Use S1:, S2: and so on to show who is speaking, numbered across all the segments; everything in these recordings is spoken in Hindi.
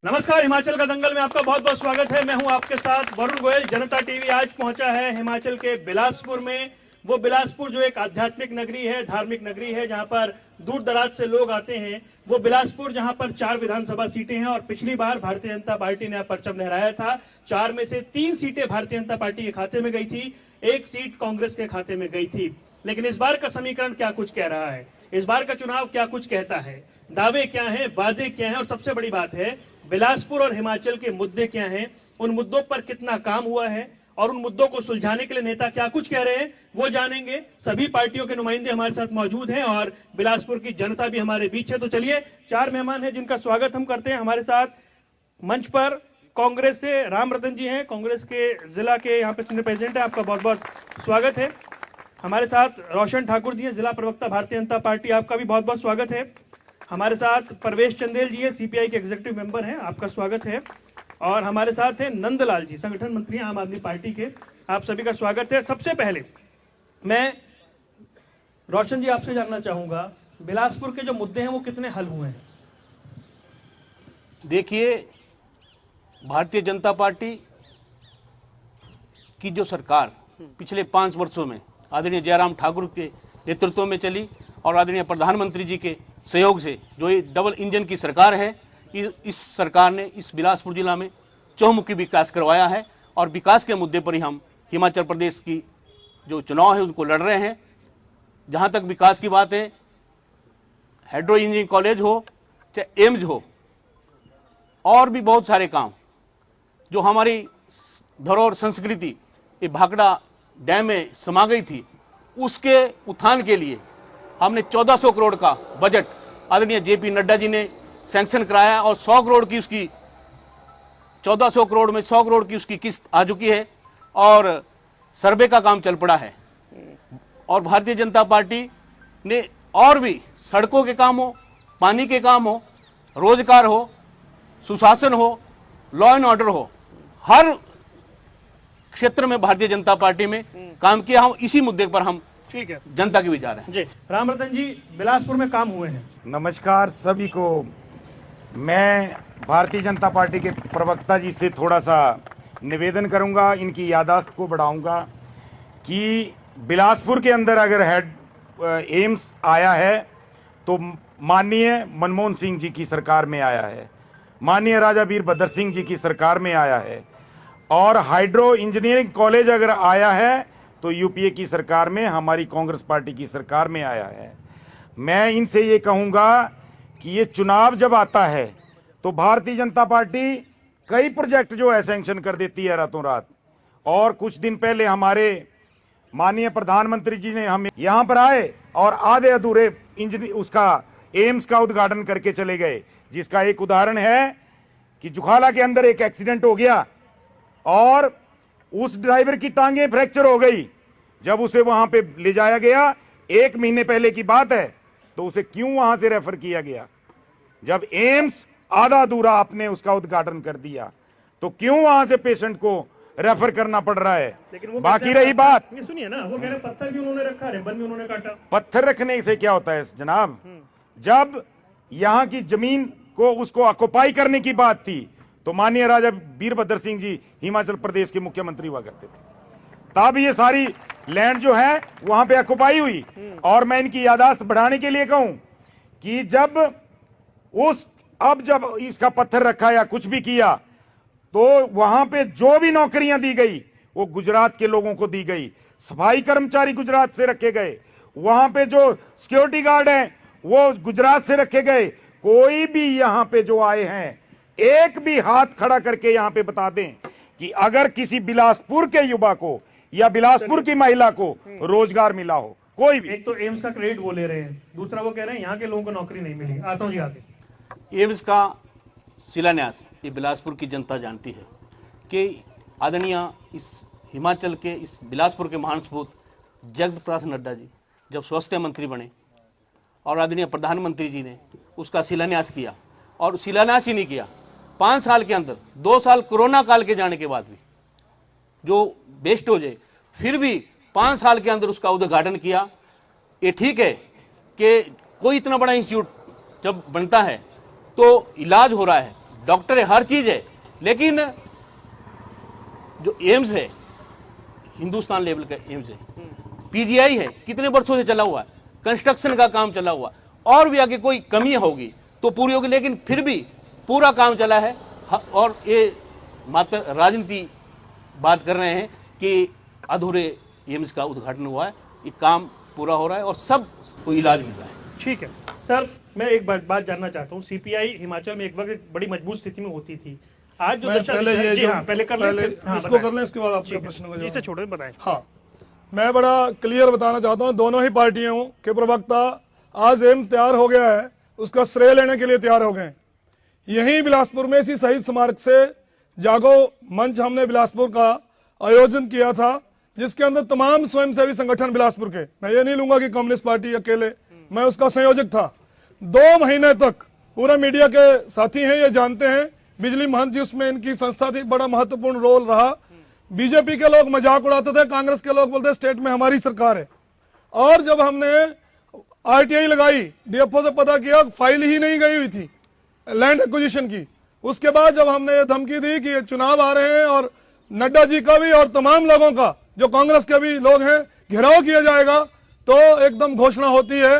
S1: नमस्कार, हिमाचल का दंगल में आपका बहुत बहुत स्वागत है। मैं हूं आपके साथ वरुण गोयल। जनता टीवी आज पहुंचा है हिमाचल के बिलासपुर में। वो बिलासपुर जो एक आध्यात्मिक नगरी है, धार्मिक नगरी है, जहां पर दूर दराज से लोग आते हैं। वो बिलासपुर जहां पर 4 विधानसभा सीटें हैं और पिछली बार भारतीय जनता पार्टी ने परचम लहराया था। 4 में से 3 सीटें भारतीय जनता पार्टी के खाते में गई थी, 1 सीट कांग्रेस के खाते में गई थी। लेकिन इस बार का समीकरण क्या कुछ कह रहा है, इस बार का चुनाव क्या कुछ कहता है, दावे क्या हैं, वादे क्या हैं, और सबसे बड़ी बात है बिलासपुर और हिमाचल के मुद्दे क्या हैं, उन मुद्दों पर कितना काम हुआ है और उन मुद्दों को सुलझाने के लिए नेता क्या कुछ कह रहे हैं, वो जानेंगे। सभी पार्टियों के नुमाइंदे हमारे साथ मौजूद हैं और बिलासपुर की जनता भी हमारे बीच है। तो चलिए, 4 मेहमान हैं जिनका स्वागत हम करते हैं। हमारे साथ मंच पर कांग्रेस से राम रतन जी हैं, कांग्रेस के जिला के यहाँ पे सीनियर प्रेसिडेंट है, आपका बहुत बहुत स्वागत है। हमारे साथ रोशन ठाकुर जी हैं, जिला प्रवक्ता भारतीय जनता पार्टी, आपका भी बहुत बहुत स्वागत है। हमारे साथ परवेश चंदेल जी हैं, सीपीआई के एग्जीक्यूटिव मेंबर हैं, आपका स्वागत है। और हमारे साथ हैं नंदलाल जी, संगठन मंत्री हैं आम आदमी पार्टी के, आप सभी का स्वागत है। सबसे पहले मैं रोशन जी आपसे जानना चाहूंगा, बिलासपुर के जो मुद्दे हैं वो कितने हल हुए हैं?
S2: देखिए, भारतीय जनता पार्टी की जो सरकार पिछले 5 वर्षों में आदरणीय जयराम ठाकुर के नेतृत्व में चली और आदरणीय प्रधानमंत्री जी के सहयोग से जो ये डबल इंजन की सरकार है, इस सरकार ने इस बिलासपुर जिला में चहुमुखी विकास करवाया है। और विकास के मुद्दे पर ही हम हिमाचल प्रदेश की जो चुनाव है उनको लड़ रहे हैं। जहाँ तक विकास की बात है, हाइड्रो इंजीनियरिंग कॉलेज हो चाहे एम्स हो, और भी बहुत सारे काम जो हमारी धरोहर संस्कृति ये भाखड़ा डैम में समा गई थी, उसके उत्थान के लिए हमने 1400 करोड़ का बजट आदरणीय जेपी नड्डा जी ने सैंक्शन कराया और 100 करोड़ की उसकी 1400 करोड़ में 100 करोड़ की उसकी किस्त आ चुकी है और सर्वे का काम चल पड़ा है। और भारतीय जनता पार्टी ने और भी सड़कों के काम हो, पानी के काम हो, रोजगार हो, सुशासन हो, लॉ एंड ऑर्डर हो, हर क्षेत्र में भारतीय जनता पार्टी में काम किया। हम इसी मुद्दे पर हम
S1: ठीक है,
S2: जनता के बीच जा रहे हैं।
S1: जी राम रतन जी, बिलासपुर में काम हुए हैं।
S3: नमस्कार सभी को। मैं भारतीय जनता पार्टी के प्रवक्ता जी से थोड़ा सा निवेदन करूंगा, इनकी याददाश्त को बढ़ाऊंगा कि बिलासपुर के अंदर अगर एम्स आया है तो माननीय मनमोहन सिंह जी की सरकार में आया है, माननीय राजा वीरभद्र सिंह जी की सरकार में आया है, और हाइड्रो इंजीनियरिंग कॉलेज अगर आया है तो यूपीए की सरकार में, हमारी कांग्रेस पार्टी की सरकार में आया है। मैं इनसे ये कहूँगा कि ये चुनाव जब आता है तो भारतीय जनता पार्टी कई प्रोजेक्ट जो है सैंक्शन कर देती है रातों रात। और कुछ दिन पहले हमारे माननीय प्रधानमंत्री जी ने हमें यहाँ पर आए और आधे अधूरे उसका एम्स का उद्घाटन करके चले गए, जिसका एक उदाहरण है कि जुखाला के अंदर एक एक्सीडेंट हो गया और उस ड्राइवर की टांगे फ्रैक्चर हो गई। जब उसे वहां पे ले जाया गया, 1 महीने पहले की बात है, तो उसे क्यों वहां से रेफर किया गया? जब एम्स आधा अधूरा आपने उसका उद्घाटन कर दिया तो क्यों वहां से पेशेंट को रेफर करना पड़ रहा है? बाकी रही बात,
S1: सुनिए ना, वो कह रहे पत्थर भी उन्होंने रखा, रिबन भी उन्होंने काटा।
S3: पत्थर रखने से क्या होता है जनाब? जब यहाँ की जमीन को उसको ऑक्युपाई करने की बात थी तो माननीय राजा वीरभद्र सिंह जी हिमाचल प्रदेश के मुख्यमंत्री हुआ करते थे, तब ये सारी लैंड जो है वहां पे ऑक्युपाई हुई। और मैं इनकी याददाश्त बढ़ाने के लिए कहूं कि जब इसका पत्थर रखा या कुछ भी किया तो वहां पे जो भी नौकरियां दी गई वो गुजरात के लोगों को दी गई। सफाई कर्मचारी गुजरात से रखे गए, वहां पे जो सिक्योरिटी गार्ड हैं वो गुजरात से रखे गए। कोई भी यहां पे जो आए हैं, एक भी हाथ खड़ा करके यहां पे बता दें कि अगर किसी बिलासपुर के युवा को या बिलासपुर की महिला को रोजगार मिला हो, कोई भी।
S1: एक तो एम्स का क्रेडिट वो ले रहे हैं, दूसरा वो कह रहे हैं यहाँ के लोगों को नौकरी नहीं मिली। आता हूँ जी आगे।
S2: एम्स का शिलान्यास ये बिलासपुर की जनता जानती है कि आदरणीय इस हिमाचल के इस बिलासपुर के महान सपूत जगत प्रकाश नड्डा जी जब स्वास्थ्य मंत्री बने और आदरणीय प्रधानमंत्री जी ने उसका शिलान्यास किया, और शिलान्यास ही नहीं किया, 5 साल के अंदर 2 साल कोरोना काल के जाने के बाद भी जो बेस्ट हो जाए, फिर भी 5 साल के अंदर उसका उद्घाटन किया। ये ठीक है कि कोई इतना बड़ा इंस्टीट्यूट जब बनता है तो इलाज हो रहा है, डॉक्टर है, हर चीज है, लेकिन जो एम्स है हिंदुस्तान लेवल का एम्स है, पीजीआई है, कितने वर्षों से चला हुआ है, कंस्ट्रक्शन का काम चला हुआ, और भी आगे कोई कमी होगी तो पूरी होगी, लेकिन फिर भी पूरा काम चला है। और ये मात्र राजनीति बात कर रहे हैं कि अधूरे एम्स का उद्घाटन हुआ है, ये काम पूरा हो रहा है और सब को इलाज मिल रहा है।
S1: ठीक है सर, मैं एक बात जानना चाहता हूँ। सीपीआई हिमाचल में एक वक्त एक बड़ी मजबूत स्थिति में होती थी, आज जो
S4: पहले ये
S1: जी हाँ, पहले कर लें,
S4: इसको कर लें, इसके बाद आपके प्रश्न को
S1: इसे छोड़े बताएं।
S4: हाँ, मैं बड़ा क्लियर बताना चाहता हूँ, दोनों ही पार्टियों के प्रवक्ता आज एम तैयार हो गया है, उसका श्रेय लेने के लिए तैयार हो गए। यहीं बिलासपुर में इसी शहीद स्मारक से जागो मंच हमने बिलासपुर का आयोजन किया था, जिसके अंदर तमाम स्वयंसेवी संगठन बिलासपुर के, मैं ये नहीं लूंगा कि कम्युनिस्ट पार्टी अकेले, मैं उसका संयोजक था। 2 महीने तक पूरा मीडिया के साथी हैं, ये जानते हैं, बिजली महंत जी उसमें इनकी संस्था थी, बड़ा महत्वपूर्ण रोल रहा। बीजेपी के लोग मजाक उड़ाते थे, कांग्रेस के लोग बोलते स्टेट में हमारी सरकार है। और जब हमने आरटीआई लगाई, डीएफओ से पता किया, फाइल ही नहीं गई हुई थी लैंड एक्विजिशन की। उसके बाद जब हमने ये धमकी दी कि चुनाव आ रहे हैं और नड्डा जी का भी और तमाम लोगों का, जो कांग्रेस के भी लोग हैं, घेराव किया जाएगा, तो एकदम घोषणा होती है।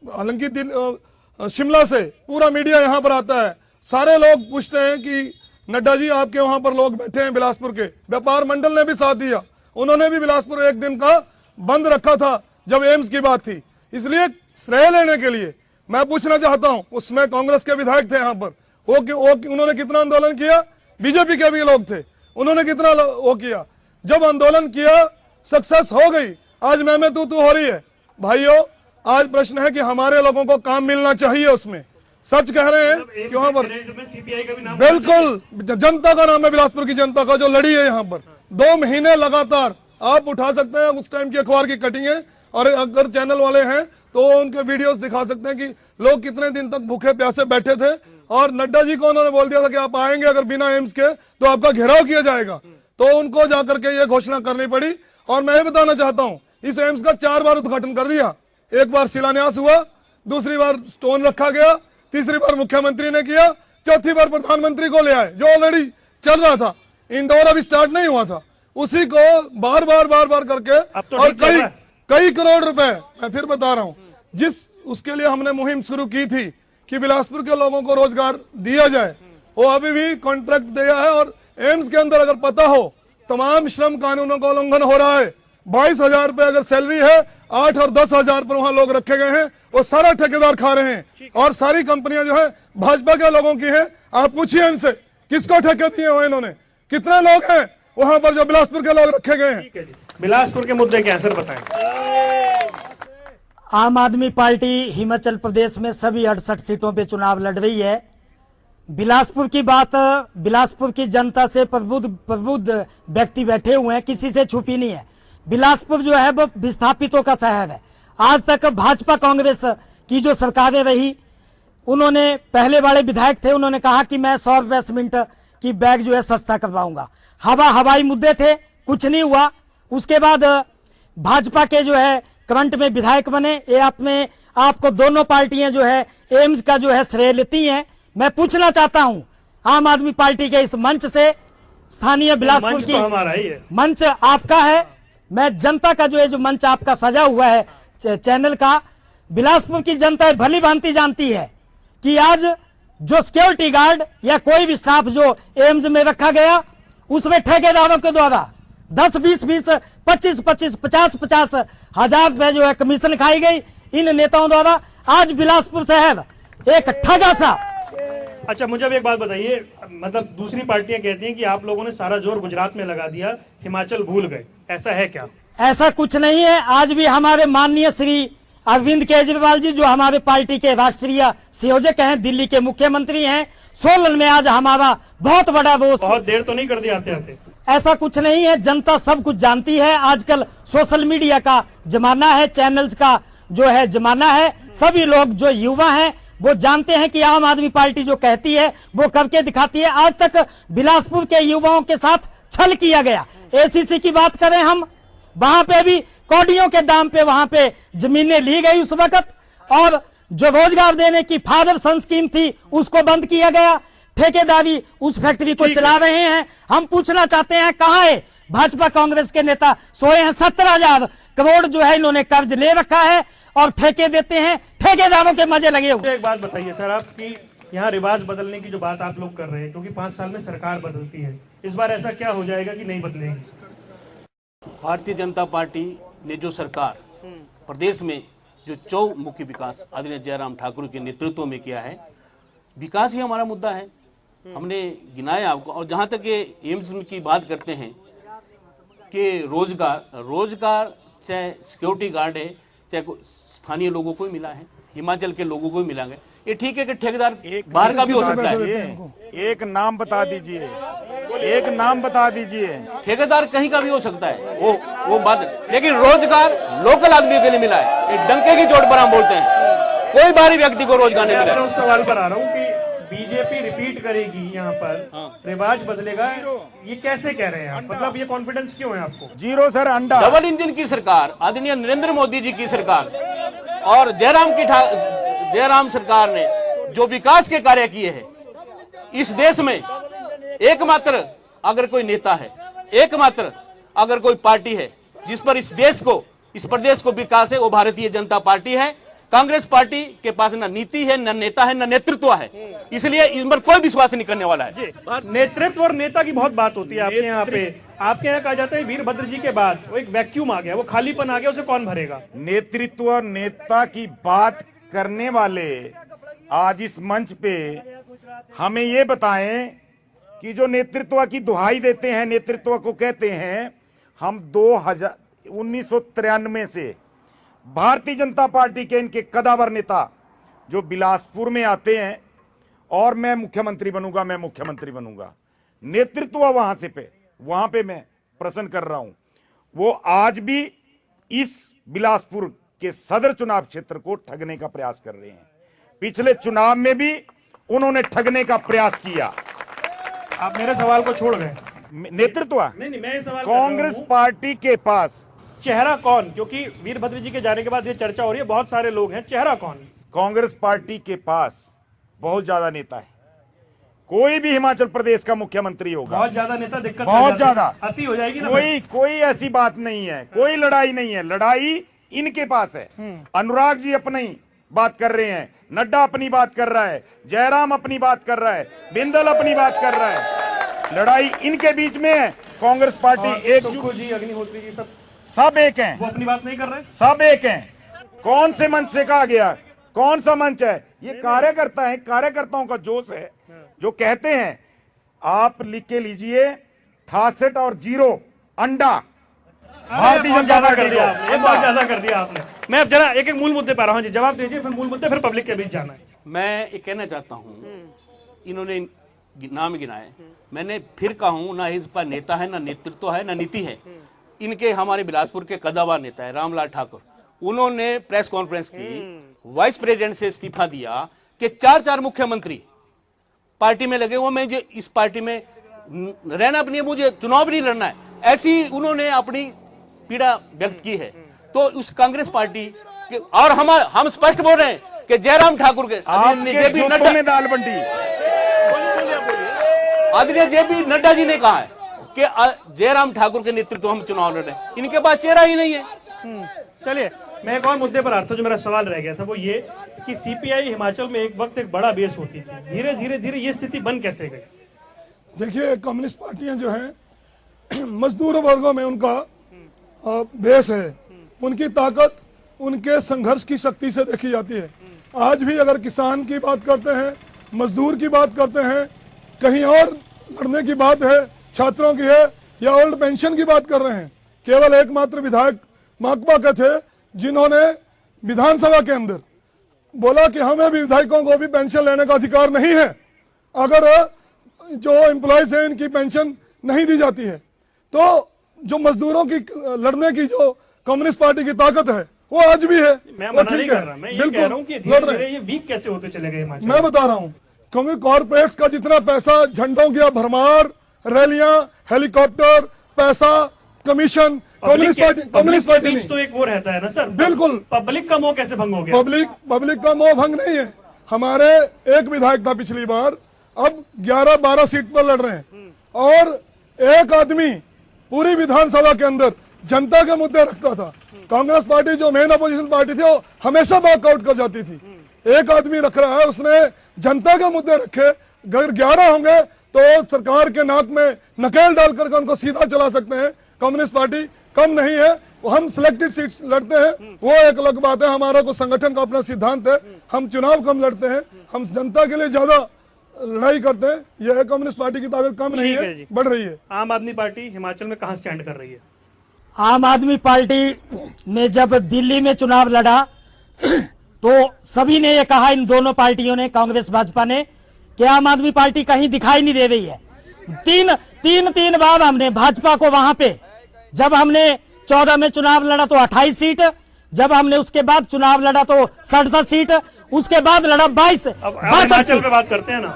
S4: हालांकि शिमला से पूरा मीडिया यहाँ पर आता है, सारे लोग पूछते हैं कि नड्डा जी आपके वहां पर लोग बैठे हैं बिलासपुर के, व्यापार मंडल ने भी साथ दिया, उन्होंने भी बिलासपुर एक दिन का बंद रखा था जब एम्स की बात थी। इसलिए श्रेय लेने के लिए मैं पूछना चाहता हूं, उसमें कांग्रेस के विधायक थे यहाँ पर, उन्होंने कितना आंदोलन किया, बीजेपी के भी लोग थे, उन्होंने कितना वो किया, जब आंदोलन किया सक्सेस हो गई, आज मैं तू हो रही है। भाइयों, आज प्रश्न है कि हमारे लोगों को काम मिलना चाहिए, उसमें सच कह रहे हैं कि वहां पर
S1: सीपीआई का भी नाम,
S4: बिल्कुल जनता का नाम है, बिलासपुर की जनता का जो लड़ी है यहाँ पर 2 महीने लगातार। आप उठा सकते हैं उस टाइम की अखबार की कटिंगें, और अगर चैनल वाले हैं तो उनके वीडियोस दिखा सकते हैं कि लोग कितने दिन तक भूखे प्यासे बैठे थे, और नड्डा जी को उन्होंने बोल दिया था कि आप आएंगे अगर बिना एम्स के तो आपका घेराव किया जाएगा, तो उनको जाकर के ये घोषणा करनी पड़ी। और मैं ये बताना चाहता हूँ, इस एम्स का 4 बार उद्घाटन कर दिया, एक बार शिलान्यास हुआ, दूसरी बार स्टोन रखा गया, तीसरी बार मुख्यमंत्री ने किया, चौथी बार प्रधानमंत्री को ले आए, जो ऑलरेडी चल रहा था, इंदौर अभी स्टार्ट नहीं हुआ था, उसी को बार बार करके,
S1: तो
S4: और कई करोड़ रुपए, मैं फिर बता रहा हूँ, जिस उसके लिए हमने मुहिम शुरू की थी कि बिलासपुर के लोगों को रोजगार दिया जाए, वो अभी भी कॉन्ट्रैक्ट दिया है। और एम्स के अंदर अगर पता हो, तमाम श्रम कानूनों का उल्लंघन हो रहा है। 22,000 रुपए अगर सैलरी है, 8 और 10,000 पर वहां लोग रखे गए हैं, वो सारा ठेकेदार खा रहे हैं, और सारी कंपनियां जो है भाजपा के लोगों की हैं। आप पूछिए इनसे किसको ठेके दिए हुए इन्होंने, कितने लोग हैं वहां पर जो बिलासपुर के लोग रखे गए हैं।
S1: बिलासपुर के मुद्दे क्या सर बताएं।
S5: आम आदमी पार्टी हिमाचल प्रदेश में सभी 68 सीटों पे चुनाव लड़ रही है। बिलासपुर की बात, बिलासपुर की जनता से प्रबुद्ध व्यक्ति बैठे हुए हैं, किसी से छुपी नहीं है। बिलासपुर जो है वो विस्थापितों का शहर है। आज तक भाजपा कांग्रेस की जो सरकारें रही, उन्होंने, पहले वाले विधायक थे, उन्होंने कहा कि मैं 100 रुपए सीमेंट की बैग जो है सस्ता करवाऊंगा। हवाई मुद्दे थे, कुछ नहीं हुआ। उसके बाद भाजपा के जो है करंट में विधायक बने, ये आपको दोनों पार्टियां जो है एम्स का जो है श्रेय लेती हैं। मैं पूछना चाहता हूं आम आदमी पार्टी के इस मंच से, स्थानीय बिलासपुर की,
S1: हमारा ही है
S5: मंच आपका है, मैं जनता का जो है, जो मंच आपका सजा हुआ है चैनल का, बिलासपुर की जनता भली भांति जानती है कि आज जो सिक्योरिटी गार्ड या कोई भी स्टाफ जो एम्स में रखा गया, उसमें ठेकेदारों के द्वारा 10, 20, 25, 50 हजार रुपए जो है कमीशन खाई गई इन नेताओं द्वारा। आज बिलासपुर शहर एक ठगा सा।
S1: अच्छा, मुझे अब एक बात बताइए, मतलब दूसरी पार्टियां कहती हैं कि आप लोगों ने सारा जोर गुजरात में लगा दिया, हिमाचल भूल गए, ऐसा है क्या?
S5: ऐसा कुछ नहीं है। आज भी हमारे माननीय श्री अरविंद केजरीवाल जी, जो हमारे पार्टी के राष्ट्रीय संयोजक हैं, दिल्ली के मुख्यमंत्री हैं, सोलन में आज हमारा बहुत बड़ा वो,
S1: बहुत देर तो नहीं कर दी आते आते।
S5: ऐसा कुछ नहीं है, जनता सब कुछ जानती है। आजकल सोशल मीडिया का जमाना है, चैनल्स का जो है जमाना है, सभी लोग जो युवा हैं वो जानते हैं कि आम आदमी पार्टी जो कहती है वो करके दिखाती है। आज तक बिलासपुर के युवाओं के साथ छल किया गया। एसीसी की बात करें हम, वहां पे भी कौड़ियों के दाम पे वहां पे जमीनें ली गई उस वक्त, और जो रोजगार देने की फादर सन स्कीम थी उसको बंद किया गया। ठेकेदारी उस फैक्ट्री को
S1: ठीक है।
S5: चला रहे हैं। हम पूछना चाहते हैं कहाँ है भाजपा कांग्रेस के नेता? सोए हैं। 17,000 करोड़ जो है इन्होंने कर्ज ले रखा है और ठेके देते हैं, ठेकेदारों के मजे लगे हुए।
S1: मुझे एक बात बताइए सर, आप कि यहाँ रिवाज बदलने की जो बात आप लोग कर रहे हैं, क्योंकि 5 साल में सरकार बदलती है, इस बार ऐसा क्या हो जाएगा कि नहीं बदलेगी?
S2: भारतीय जनता पार्टी ने जो सरकार प्रदेश में जो चौमुखी विकास आदरणीय जयराम ठाकुर के नेतृत्व में किया है, विकास ही हमारा मुद्दा है। हमने गिनाया आपको। और जहाँ तक ये एम्स की बात करते हैं कि रोजगार चाहे सिक्योरिटी गार्ड है, चाहे स्थानीय लोगों को ही मिला है, हिमाचल के लोगों को ही मिला है। ये ठीक है कि ठेकेदार बाहर का भी हो सकता है।
S3: एक नाम बता दीजिए, एक नाम बता दीजिए।
S2: ठेकेदार कहीं का भी हो सकता है, वो बात। लेकिन रोजगार लोकल आदमी के लिए मिला है। एक डंके की चोट पर हम बोलते हैं, कोई बाहरी व्यक्ति को रोजगार नहीं मिला।
S1: मैं उस सवाल पर आ रहा हूँ कि बीजेपी रिपीट करेगी यहाँ पर, रिवाज बदलेगा, ये कैसे कह रहे हैं आप? मतलब ये कॉन्फिडेंस क्यों है आपको?
S3: जीरो सर, अंडा।
S2: डबल इंजन की सरकार, आदरणीय नरेंद्र मोदी जी की सरकार और जयराम सरकार ने जो विकास के कार्य किए हैं इस देश में, एकमात्र अगर कोई नेता है, एकमात्र अगर कोई पार्टी है जिस पर इस देश को, इस प्रदेश को विकास है, वो भारतीय जनता पार्टी है। कांग्रेस पार्टी के पास न नीति है, न नेता है, न नेतृत्व है, इसलिए इन पर कोई विश्वास नहीं करने वाला है।
S1: नेतृत्व और नेता की बहुत बात होती है आपके यहाँ पे। आपके यहाँ कहा जाता है वीरभद्र जी के बाद वो एक वैक्यूम आ गया, वो खालीपन आ गया, उसे कौन भरेगा?
S3: नेतृत्व और नेता की बात करने वाले आज इस मंच पे हमें ये बताएं कि जो नेतृत्व की दुहाई देते हैं, नेतृत्व को कहते हैं, हम 1993 से भारतीय जनता पार्टी के इनके कदावर नेता जो बिलासपुर में आते हैं और मैं मुख्यमंत्री बनूंगा, मैं मुख्यमंत्री बनूंगा, नेतृत्व वहां पे मैं प्रश्न कर रहा हूं। वो आज भी इस बिलासपुर के सदर चुनाव क्षेत्र को ठगने का प्रयास कर रहे हैं। पिछले चुनाव में भी उन्होंने ठगने का प्रयास किया।
S1: आप मेरे सवाल को छोड़ गए।
S3: नेतृत्व
S1: नहीं, मैं ये सवाल कर रहा
S3: कांग्रेस
S1: हूं,
S3: पार्टी के पास
S1: चेहरा कौन? क्योंकि वीरभद्र जी के जाने के बाद ये चर्चा हो रही है, बहुत सारे लोग हैं, चेहरा कौन?
S3: कांग्रेस पार्टी के पास बहुत ज्यादा नेता है। कोई भी हिमाचल प्रदेश का मुख्यमंत्री होगा,
S1: बहुत ज्यादा नेता, दिक्कत
S3: बहुत ज्यादा
S1: अति हो जाएगी ना।
S3: कोई ऐसी बात नहीं है, कोई लड़ाई नहीं है, लड़ाई इनके पास है। अनुराग जी अपनी बात कर रहे हैं, नड्डा अपनी बात कर रहा है, जयराम अपनी बात कर रहा है, बिंदल अपनी बात कर रहा है, लड़ाई इनके बीच में है। कांग्रेस पार्टी एकजुट
S1: जी, अग्निहोत्री जी,
S3: सब एक हैं,
S1: वो अपनी बात नहीं कर रहे,
S3: सब एक हैं। कौन से मंच से कहा गया? कौन सा मंच है? ये कार्यकर्ता है, कार्यकर्ताओं का जोश है जो कहते हैं। आप लिख के लीजिए 68 और 0 अंडा भारतीय जनता पार्टी को।
S1: ये बहुत ज्यादा कर दिया आपने। मैं अब जरा एक एक मूल मुद्दे पर रहा हूँ जी, जवाब दीजिए, फिर मूल मुद्दे, फिर पब्लिक के बीच जाना है।
S2: मैं ये कहना चाहता हूँ, इन्होंने नाम गिनाए, मैंने फिर कहूँ, ना इस पर नेता है, ना नेतृत्व है, ना नीति है। इनके हमारे बिलासपुर के कदावर नेता है रामलाल ठाकुर, उन्होंने प्रेस कॉन्फ्रेंस की, वाइस प्रेसिडेंट से इस्तीफा दिया कि 4 मुख्यमंत्री पार्टी में लगे हुए, मैं जो इस पार्टी में रहना अपनी है, मुझे चुनाव भी नहीं लड़ना है, ऐसी उन्होंने अपनी पीड़ा व्यक्त की है। तो उस कांग्रेस पार्टी के, और हम स्पष्ट बोल रहे हैं कि जयराम ठाकुर के
S3: आपके जोतों में दाल बंटी,
S2: आदरणीय जेपी नड्डा जी ने कहा है कि जयराम ठाकुर के नेतृत्व हम चुनाव लड़ रहे हैं, इनके पास चेहरा ही नहीं है।
S1: चलिए, मैं एक और मुद्दे पर आता हूं। जो मेरा सवाल रह गया था वो ये कि सीपीआई हिमाचल में एक वक्त एक बड़ा बेस होती थी, धीरे धीरे ये स्थिति बन कैसे गई?
S4: देखिए, कम्युनिस्ट पार्टियां जो हैं मजदूर वर्गों में उनका बेस है, उनकी ताकत उनके संघर्ष की शक्ति से देखी जाती है। आज भी अगर किसान की बात करते हैं, मजदूर की बात करते हैं, कहीं और लड़ने की बात है, छात्रों की है, या ओल्ड पेंशन की बात कर रहे हैं, केवल एकमात्र विधायक माकपा के थे जिन्होंने विधानसभा के अंदर बोला कि हमें भी, विधायकों को भी पेंशन लेने का अधिकार नहीं है अगर जो एम्प्लॉयज हैं इनकी पेंशन नहीं दी जाती है। तो जो मजदूरों की लड़ने की जो कम्युनिस्ट पार्टी की ताकत है वो आज भी है।
S1: मैं मना नहीं कर रहा, मैं ये कह रहा हूं कि धीरे-धीरे ये वीक कैसे होते चले गए हिमाचल।
S4: मैं बता रहा हूं, क्योंकि कॉर्पोरेट्स का जितना पैसा, झंडों की भरमार, रैलियां, हेलीकॉप्टर, पैसा, कमीशन, कम्युनिस्ट पार्टी
S1: तो एक वो रहता है ना सर।
S4: बिल्कुल,
S1: पब्लिक का मोह कैसे भंग हो गया?
S4: पब्लिक का मोह भंग नहीं है। हमारे एक विधायक था पिछली बार, अब 11-12 सीट पर लड़ रहे हैं और एक आदमी पूरी विधानसभा के अंदर जनता के मुद्दे रखता था। कांग्रेस पार्टी जो मेन अपोजिशन पार्टी थी वो हमेशा वॉकआउट कर जाती थी। एक आदमी रख रहा है, उसने जनता के मुद्दे रखे। अगर 11 होंगे तो सरकार के नाक में नकेल डाल करके उनको सीधा चला सकते हैं। कम्युनिस्ट पार्टी कम नहीं है, वो हम सिलेक्टेड सीट्स लड़ते हैं, वो एक अलग बात है। हमारा को संगठन का अपना सिद्धांत है, हम चुनाव कम लड़ते हैं, हम जनता के लिए ज्यादा लड़ाई करते हैं। यह कम्युनिस्ट पार्टी की ताकत कम नहीं
S1: ठीक है
S4: है,
S1: जी।
S4: बढ़ रही है।
S1: आम आदमी पार्टी हिमाचल में कहाँ स्टैंड कर रही है?
S5: आम आदमी पार्टी ने जब दिल्ली में चुनाव लड़ा तो सभी ने ये कहा, इन दोनों पार्टियों ने, कांग्रेस भाजपा ने, कि आम आदमी पार्टी कहीं दिखाई नहीं दे रही है। तीन बार हमने भाजपा को वहां पे, जब हमने 14 में चुनाव लड़ा तो 28 सीट, जब हमने उसके बाद चुनाव लड़ा तो 67 सीट, उसके बाद लड़ा 22
S1: अब हिमाचल
S5: सीट।
S1: पे बात करते हैं ना।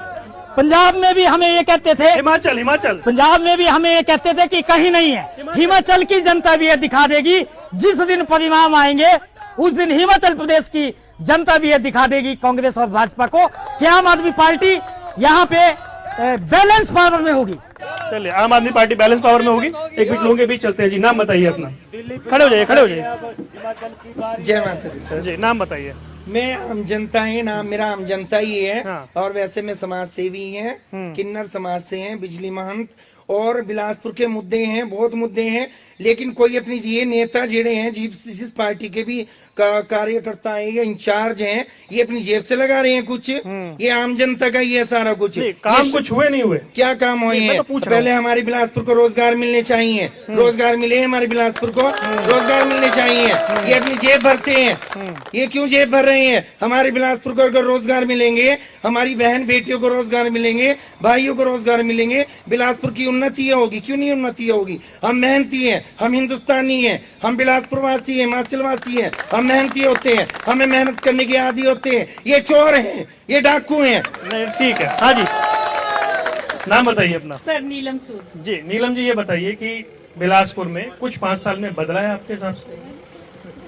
S5: पंजाब में भी हमें ये कहते थे,
S1: हिमाचल
S5: पंजाब में भी हमें ये कहते थे कि कहीं नहीं है। हिमाचल की जनता भी ये दिखा देगी, जिस दिन परिणाम आएंगे उस दिन हिमाचल प्रदेश की जनता भी ये दिखा देगी कांग्रेस और भाजपा को कि आम आदमी पार्टी यहाँ पे बैलेंस पावर में होगी।
S1: चलिए, आम आदमी पार्टी बैलेंस पावर में होगी। एक मिनट लोगों के बीच चलते हैं जी। नाम बताइए अपना, खड़े हो जाइए, खड़े हो जाइए।
S6: जय माता दी सर।
S1: जी, नाम बताइए।
S6: मैं आम जनता है, नाम मेरा आम जनता ही है।
S1: हाँ।
S6: और वैसे मैं समाज सेवी है, किन्नर समाज से हैं, बिजली महंत, और बिलासपुर के मुद्दे हैं, बहुत मुद्दे हैं। लेकिन कोई अपनी ये नेता जेड़े हैं, जिस पार्टी के भी कार्यकर्ता है या इंचार्ज हैं, ये अपनी जेब से लगा रहे हैं कुछ। ये आम जनता का ही है सारा कुछ।
S1: काम कुछ हुए नहीं हुए?
S6: क्या काम हुए
S1: मैं
S6: हैं?
S1: तो पूछ रहा
S6: पहले हमारे बिलासपुर को रोजगार मिलने चाहिए, रोजगार मिले हमारे बिलासपुर को, रोजगार मिलने चाहिए। ये अपनी जेब भरते हैं, ये क्यों जेब भर रहे हैं? हमारे बिलासपुर को अगर रोजगार मिलेंगे, हमारी बहन बेटियों को रोजगार मिलेंगे, भाइयों को रोजगार मिलेंगे, बिलासपुर की उन्नति होगी। क्यों नहीं उन्नति होगी? हम मेहनती हैं, हम हिंदुस्तानी हैं, हम बिलासपुर वासी हैं, हिमाचल वासी हैं, हम मेहनती होते हैं, हमें मेहनत करने के आदी होते हैं। ये चोर हैं, ये डाकू हैं।
S1: नहीं, ठीक है। हाँ जी, नाम बताइए अपना।
S7: सर नीलम सूद।
S1: जी, नीलम जी, ये बताइए कि बिलासपुर में कुछ 5 साल में बदला है आपके हिसाब से?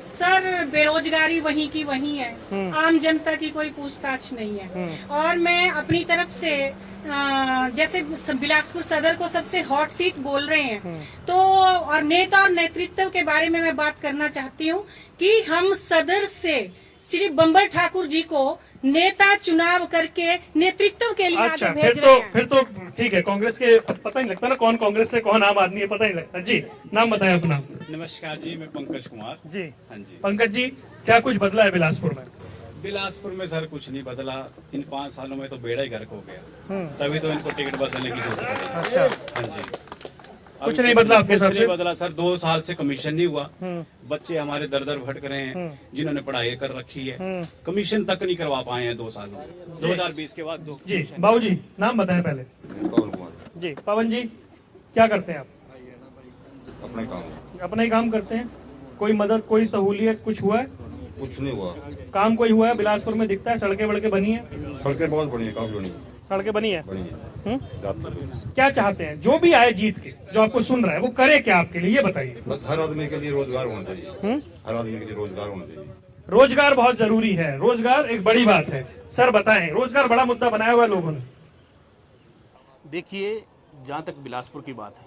S7: सर बेरोजगारी वहीं की वहीं है, आम जनता की कोई पूछताछ नहीं है। और मैं अपनी तरफ से जैसे बिलासपुर सदर को सबसे हॉट सीट बोल रहे हैं, तो और नेता और नेतृत्व के बारे में मैं बात करना चाहती हूँ कि हम सदर से श्री बम्बर ठाकुर जी को नेता चुनाव करके नेतृत्व के लिए
S1: अच्छा,
S7: आगे भेज रहे हैं।
S1: फिर तो ठीक है। कांग्रेस के पता नहीं लगता ना कौन कांग्रेस से कौन आम आदमी है, पता नहीं लगता। जी, नाम बताएं अपना।
S8: नमस्कार जी, मैं पंकज कुमार।
S1: जी,
S8: हाँ जी।
S1: पंकज जी, क्या कुछ बदला है बिलासपुर में?
S8: बिलासपुर में सर कुछ नहीं बदला। इन 5 सालों में तो बेड़ा ही गर्क हो गया, तभी तो इनको टिकट बदलने की जरूरत है।
S1: अच्छा,
S8: हाँ जी,
S1: कुछ नहीं बदला आपके हिसाब
S8: कुछ
S1: से?
S8: नहीं बदला सर। 2 साल से कमीशन नहीं हुआ, बच्चे हमारे दर दर भटक रहे हैं, जिन्होंने पढ़ाई कर रखी है, कमीशन तक नहीं करवा पाए हैं 2 सालों में। 2020 के बाद दो
S1: जी, बाबू जी, नाम बताएं पहले।
S9: पवन कुमार।
S1: जी, पवन जी, क्या करते हैं आप?
S9: अपने काम।
S1: अपना ही काम करते हैं। कोई मदद, कोई सहूलियत कुछ हुआ है?
S9: कुछ नहीं हुआ।
S1: काम कोई हुआ है बिलासपुर में? दिखता है सड़कें वड़कें बनी है?
S9: सड़कें बहुत बड़ी है, काफी बड़ी है।
S1: सड़कें बनी है।
S9: बड़ी है। जाते हुए।
S1: क्या चाहते हैं जो भी आए जीत के, जो आपको सुन रहा है, वो करे क्या आपके लिए, ये बताइए।
S9: बस हर आदमी के लिए रोजगार होना चाहिए। हर आदमी के लिए रोजगार होना चाहिए।
S1: रोजगार बहुत जरूरी है, रोजगार एक बड़ी बात है। सर बताएं, रोजगार बड़ा मुद्दा बनाया हुआ है लोगों ने।
S2: देखिए, जहाँ तक बिलासपुर की बात है,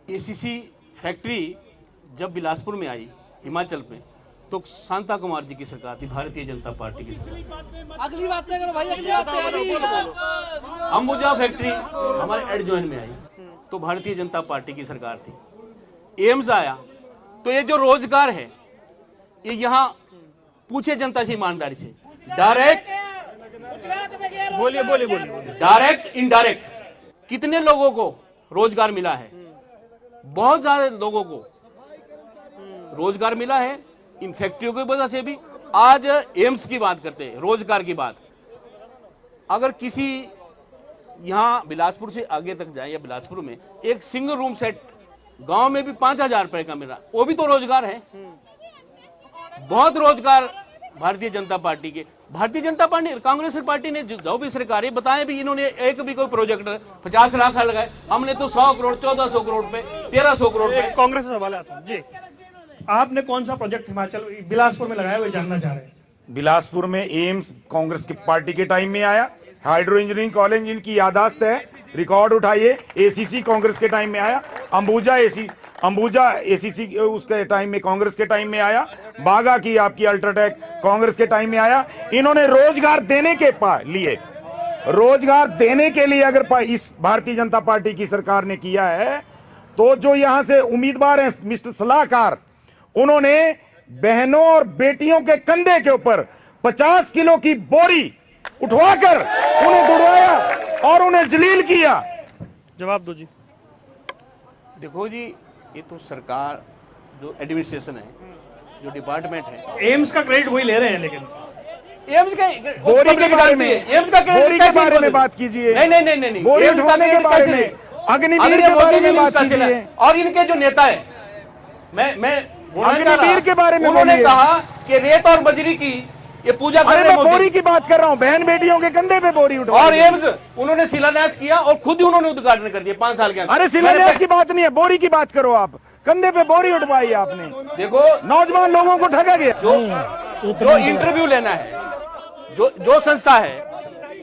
S2: एसीसी फैक्ट्री जब बिलासपुर में आई हिमाचल में, तो शांता कुमार जी की सरकार थी, भारतीय जनता पार्टी की सरकार।
S10: अगली बात करो भाई, अगली बात।
S2: अंबुजा फैक्ट्री हमारे एडजॉइन में आई तो भारतीय जनता पार्टी की सरकार थी। एम्स आया तो ये जो रोजगार है, ये यहाँ पूछे जनता से ईमानदारी से, डायरेक्ट,
S1: बोलिए बोलिए बोलिए।
S2: डायरेक्ट इनडायरेक्ट कितने लोगों को रोजगार मिला है? बहुत ज्यादा लोगों को रोजगार मिला है इन फैक्ट्रियों की वजह से भी। आज एम्स की बात करते हैं, रोजगार की बात, अगर किसी यहाँ बिलासपुर से आगे तक जाए या बिलासपुर में एक सिंगल रूम सेट गांव में भी 5,000 रुपए का मिल रहा, वो भी तो रोजगार है। बहुत रोजगार भारतीय जनता पार्टी के, भारतीय जनता पार्टी, कांग्रेस पार्टी ने जो भी सरकार बताए भी, इन्होंने एक भी कोई प्रोजेक्ट 50 लाख लगाए, हमने तो 100 करोड़ 1400 करोड़ पे 1300 करोड़ पे।
S1: कांग्रेस से सवाल आता है जी, आपने कौन सा प्रोजेक्ट हिमाचल बिलासपुर में लगाया हुआ जानना चाह रहे हैं?
S3: बिलासपुर में एम्स कांग्रेस की पार्टी के टाइम में आया, हाइड्रो इंजीनियरिंग कॉलेज इनकी यादाश्त है, रिकॉर्ड उठाइए। एसीसी कांग्रेस के टाइम में आया, अंबुजा एसीसी उसके टाइम में कांग्रेस के टाइम में आया, बागा की आपकी अल्ट्राटेक कांग्रेस के टाइम में आया। इन्होंने रोजगार देने के लिए अगर इस भारतीय जनता पार्टी की सरकार ने किया है, तो जो यहां से उम्मीदवार हैं मिस्टर सलाहकार, उन्होंने बहनों और बेटियों के कंधे के ऊपर 50 किलो की बोरी उठवाकर उन्हें दुड़वाया और उन्हें जलील किया।
S1: जवाब दो जी।
S2: देखो जी, ये तो सरकार जो एडमिनिस्ट्रेशन है, जो डिपार्टमेंट है,
S1: एम्स का क्रेडिट वही ले रहे हैं, लेकिन
S2: एम्स का
S3: बोरी के बारे में,
S2: एम्स का
S3: बोरी के बारे में बात कीजिए।
S2: नहीं,
S3: बोरी
S2: एम्स का
S3: उठवाने के
S2: क्रेडिट
S3: बारे
S2: कैसे
S3: में,
S2: ले?
S3: अग्निवीर के बारे में बात कीजिए।
S2: और इनके जो नेता है, मैं
S3: अग्निवीर के बारे में
S2: उन्होंने
S3: बोलिए।
S2: कहा कि रेत और बजरी की ये पूजा कर
S3: अरे
S2: रहे
S3: मैं
S2: मोदी।
S3: बोरी की बात कर रहा हूं, बहन बेटियों के कंधे पे बोरी उठवा
S2: और एम्स उन्होंने शिलान्यास किया और खुद ही उन्होंने उद्घाटन कर दिया 5 साल के अंदर।
S3: अरे शिलान्यास की बात नहीं है, बोरी की बात करो। आप कंधे पे बोरी उठवाई आपने,
S2: देखो
S3: नौजवान लोगों को ठगा गया।
S2: जो इंटरव्यू लेना है, जो संस्था है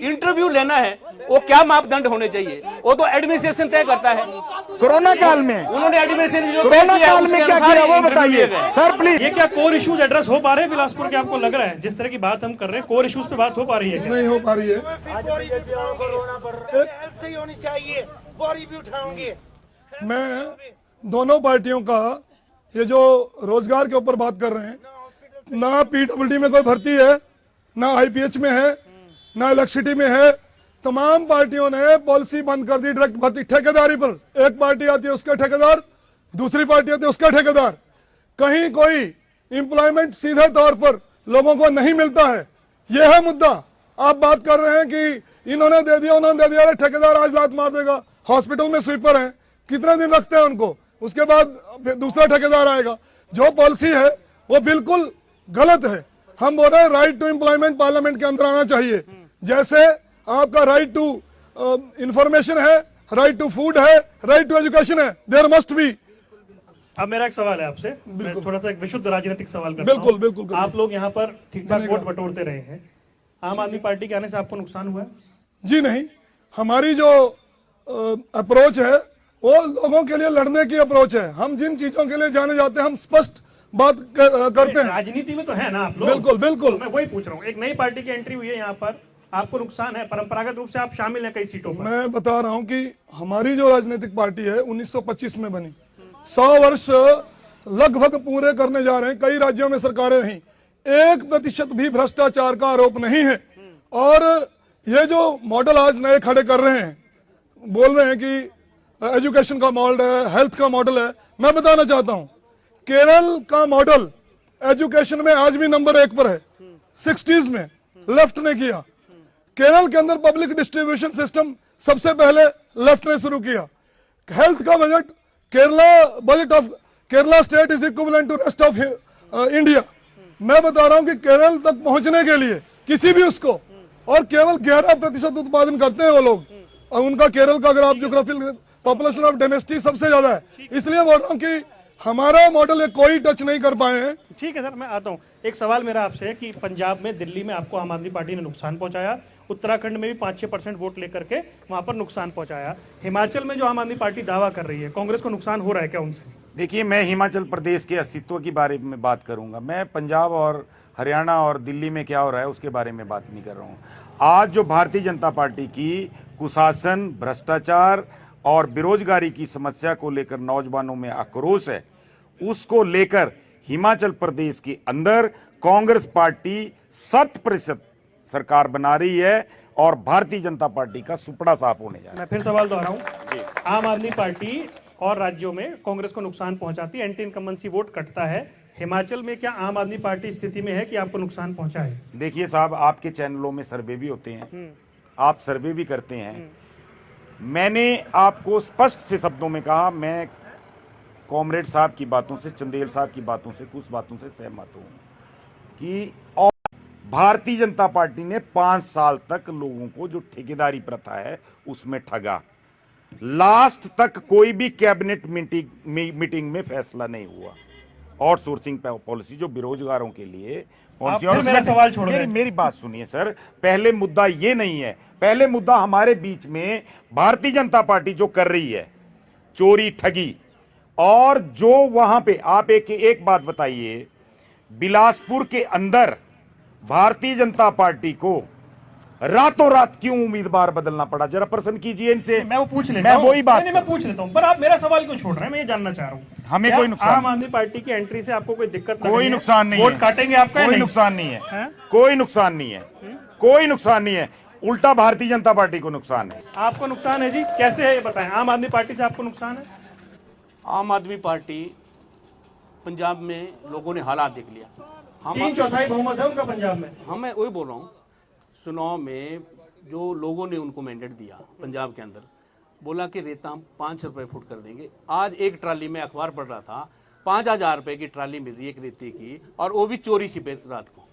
S2: इंटरव्यू लेना है, वो क्या मापदंड होने चाहिए, वो तो एडमिनिस्ट्रेशन तय करता है।
S3: कोरोना काल में
S2: उन्होंने एडमिनिस्ट्रेशन जो तय
S3: कोरोना
S2: किया है,
S3: काल में
S2: उसके
S3: क्या
S2: अनुसार
S3: किया वो
S2: इंटरव्यू
S3: बताइए
S2: लिए गए।
S3: Sir please.
S1: ये क्या कोर इश्यूज एड्रेस हो पा रहे हैं बिलासपुर के, आपको लग रहा है? जिस तरह की बात हम कर रहे हैं, कोर इश्यूज पे बात हो पा रही है क्या?
S4: नहीं हो पा रही है।
S6: सही होनी चाहिए, बोरी भी उठाओगे।
S4: मैं दोनों पार्टियों का ये जो रोजगार के ऊपर बात कर रहे हैं, ना पीडब्ल्यूडी में कोई भर्ती है, ना आईपीएच में है, ना इलेक्ट्रिसिटी में है। तमाम पार्टियों ने पॉलिसी बंद कर दी डायरेक्ट भर्ती ठेकेदारी पर। एक पार्टी आती है उसका ठेकेदार, दूसरी पार्टी आती है उसका ठेकेदार। कहीं कोई एम्प्लॉयमेंट सीधे तौर पर लोगों को नहीं मिलता है। यह है मुद्दा। आप बात कर रहे हैं कि इन्होंने दे दिया, उन्होंने दे दिया, अरे ठेकेदार आज लात मार देगा। हॉस्पिटल में स्वीपर है, कितने दिन रखते हैं उनको, उसके बाद फिर दूसरा ठेकेदार आएगा। जो पॉलिसी है वो बिल्कुल गलत है। हम बोल रहे हैं राइट टू एम्प्लॉयमेंट पार्लियामेंट के अंदर आना चाहिए। जैसे आपका राइट टू इंफॉर्मेशन है, राइट टू फूड है, राइट टू एजुकेशन है, देयर मस्ट बी।
S1: अब मेरा एक सवाल है आपसे, मैं थोड़ा सा एक विशुद्ध राजनीतिक सवाल करता
S4: बिल्कुल,
S1: हूं।
S4: बिल्कुल करिए।
S1: आप लोग यहाँ पर ठीक ठाक वोट बटोरते रहे हैं, आम आदमी पार्टी के आने से आपको नुकसान हुआ है?
S4: जी नहीं, हमारी जो अप्रोच है वो लोगों के लिए लड़ने की अप्रोच है। हम जिन चीजों के लिए जाने जाते हैं हम स्पष्ट बात करते हैं।
S1: राजनीति में तो है ना आप लोग?
S4: बिल्कुल बिल्कुल।
S1: मैं वही पूछ रहा हूँ, एक नई पार्टी की एंट्री हुई है यहाँ पर, आपको नुकसान है? परंपरागत रूप से आप शामिल हैं कई सीटों पर।
S4: मैं बता रहा हूं कि हमारी जो राजनीतिक पार्टी है 1925 में बनी, 100 वर्ष लगभग पूरे करने जा रहे हैं। कई राज्यों में सरकारें रही, 1% भी भ्रष्टाचार का आरोप नहीं है। और ये जो मॉडल आज नए खड़े कर रहे हैं, बोल रहे हैं कि एजुकेशन का मॉडल है, हेल्थ का मॉडल है, मैं बताना चाहता हूं केरल का मॉडल एजुकेशन में आज भी नंबर 1 पर है। 60s में लेफ्ट ने किया। केरल के अंदर पब्लिक डिस्ट्रीब्यूशन सिस्टम सबसे पहले लेफ्ट ने शुरू किया। हेल्थ का budget budget of Kerala state is equivalent to rest of India. मैं बता रहा हूं कि केरल तक पहुंचने के लिए किसी भी उसको, और केवल 11% उत्पादन करते हैं वो लोग। और उनका केरल का अगर आप ज्योग्राफिकल पॉपुलेशन ऑफ डेमेस्टी सबसे ज्यादा है। इसलिए बोल रहा हूं कि हमारा मॉडल कोई टच नहीं कर पाए हैं।
S1: ठीक है सर, मैं आता हूँ। एक सवाल मेरा आपसे है कि पंजाब में, दिल्ली में आपको आम आदमी पार्टी ने नुकसान पहुंचाया, उत्तराखंड में भी 5-6% वोट लेकर के वहां पर नुकसान पहुंचाया। हिमाचल में जो आम आदमी पार्टी दावा कर रही है, कांग्रेस को नुकसान हो रहा है क्या उनसे?
S3: देखिए, मैं हिमाचल प्रदेश के अस्तित्व के बारे में बात करूंगा। मैं पंजाब और हरियाणा और दिल्ली में क्या हो रहा है उसके बारे में बात नहीं कर रहा हूं। आज जो भारतीय जनता पार्टी की कुशासन, भ्रष्टाचार और बेरोजगारी की समस्या को लेकर नौजवानों में आक्रोश है, उसको लेकर हिमाचल प्रदेश के अंदर कांग्रेस पार्टी 100% सरकार बना रही है और भारतीय जनता पार्टी का सुपड़ा साफ होने जा रहा है।
S1: मैं फिर सवाल दोहराऊं, आम आदमी पार्टी और राज्यों में कांग्रेस को नुकसान पहुंचाती है, एंटी इनकम्बेंसी वोट कटता है। हिमाचल में क्या आम आदमी पार्टी स्थिति में है कि आपको नुकसान पहुंचा है?
S3: देखिए साहब, आपके चैनलों में सर्वे भी होते हैं, आप सर्वे भी करते हैं। मैंने आपको स्पष्ट से शब्दों में कहा, मैं कॉमरेड साहब की बातों से, चंदेल साहब की बातों से, कुछ बातों से सहमत हूं कि और भारतीय जनता पार्टी ने 5 साल तक लोगों को जो ठेकेदारी प्रथा है उसमें ठगा। लास्ट तक कोई भी कैबिनेट मीटिंग में फैसला नहीं हुआ। आउटसोर्सिंग पॉलिसी जो बेरोजगारों के लिए
S1: आप फिर मेरा सवाल छोड़ रहे हैं।
S3: मेरी बात सुनिए सर, पहले मुद्दा ये नहीं है, पहले मुद्दा हमारे बीच में भारतीय जनता पार्टी जो कर रही है चोरी ठगी, और जो वहां पे आप एक बात बताइए, बिलासपुर के अंदर भारतीय जनता पार्टी को रातों रात क्यों उम्मीदवार बदलना पड़ा? जरा प्रश्न कीजिए इनसे।
S1: मैं वो पूछ लेता
S3: मैं
S1: हूं।
S3: वही बात
S1: नहीं, मैं पूछ लेता हूं, पर आप मेरा सवाल क्यों छोड़ रहे हैं? मैं ये जानना चाह रहा हूं।
S3: हमें
S1: क्या
S3: कोई नुकसान
S1: आम आदमी पार्टी की एंट्री से आपको कोई दिक्कत
S3: कोई नुकसान नहीं है।
S1: वोट काटेंगे आपका?
S3: कोई नुकसान नहीं है,
S1: हैं?
S3: कोई नुकसान नहीं है, कोई नुकसान नहीं है, उल्टा भारतीय जनता पार्टी को नुकसान है।
S1: आपको नुकसान है जी? कैसे है ये बताएं। आम आदमी पार्टी से आपको नुकसान है?
S2: आम आदमी पार्टी पंजाब में लोगों ने हालात देख लिया।
S1: 3/4 बहुमत है उनका पंजाब में।
S2: मैं वही बोल रहा हूँ, चुनाव में जो लोगों ने उनको मैंडेट दिया पंजाब के अंदर, बोला कि रेता हम 5 रुपए फुट कर देंगे। आज एक ट्राली में अखबार पढ़ रहा था, 5,000 रुपए की ट्राली मिल रही है एक रेती की, और वो भी चोरी छिपे रात को।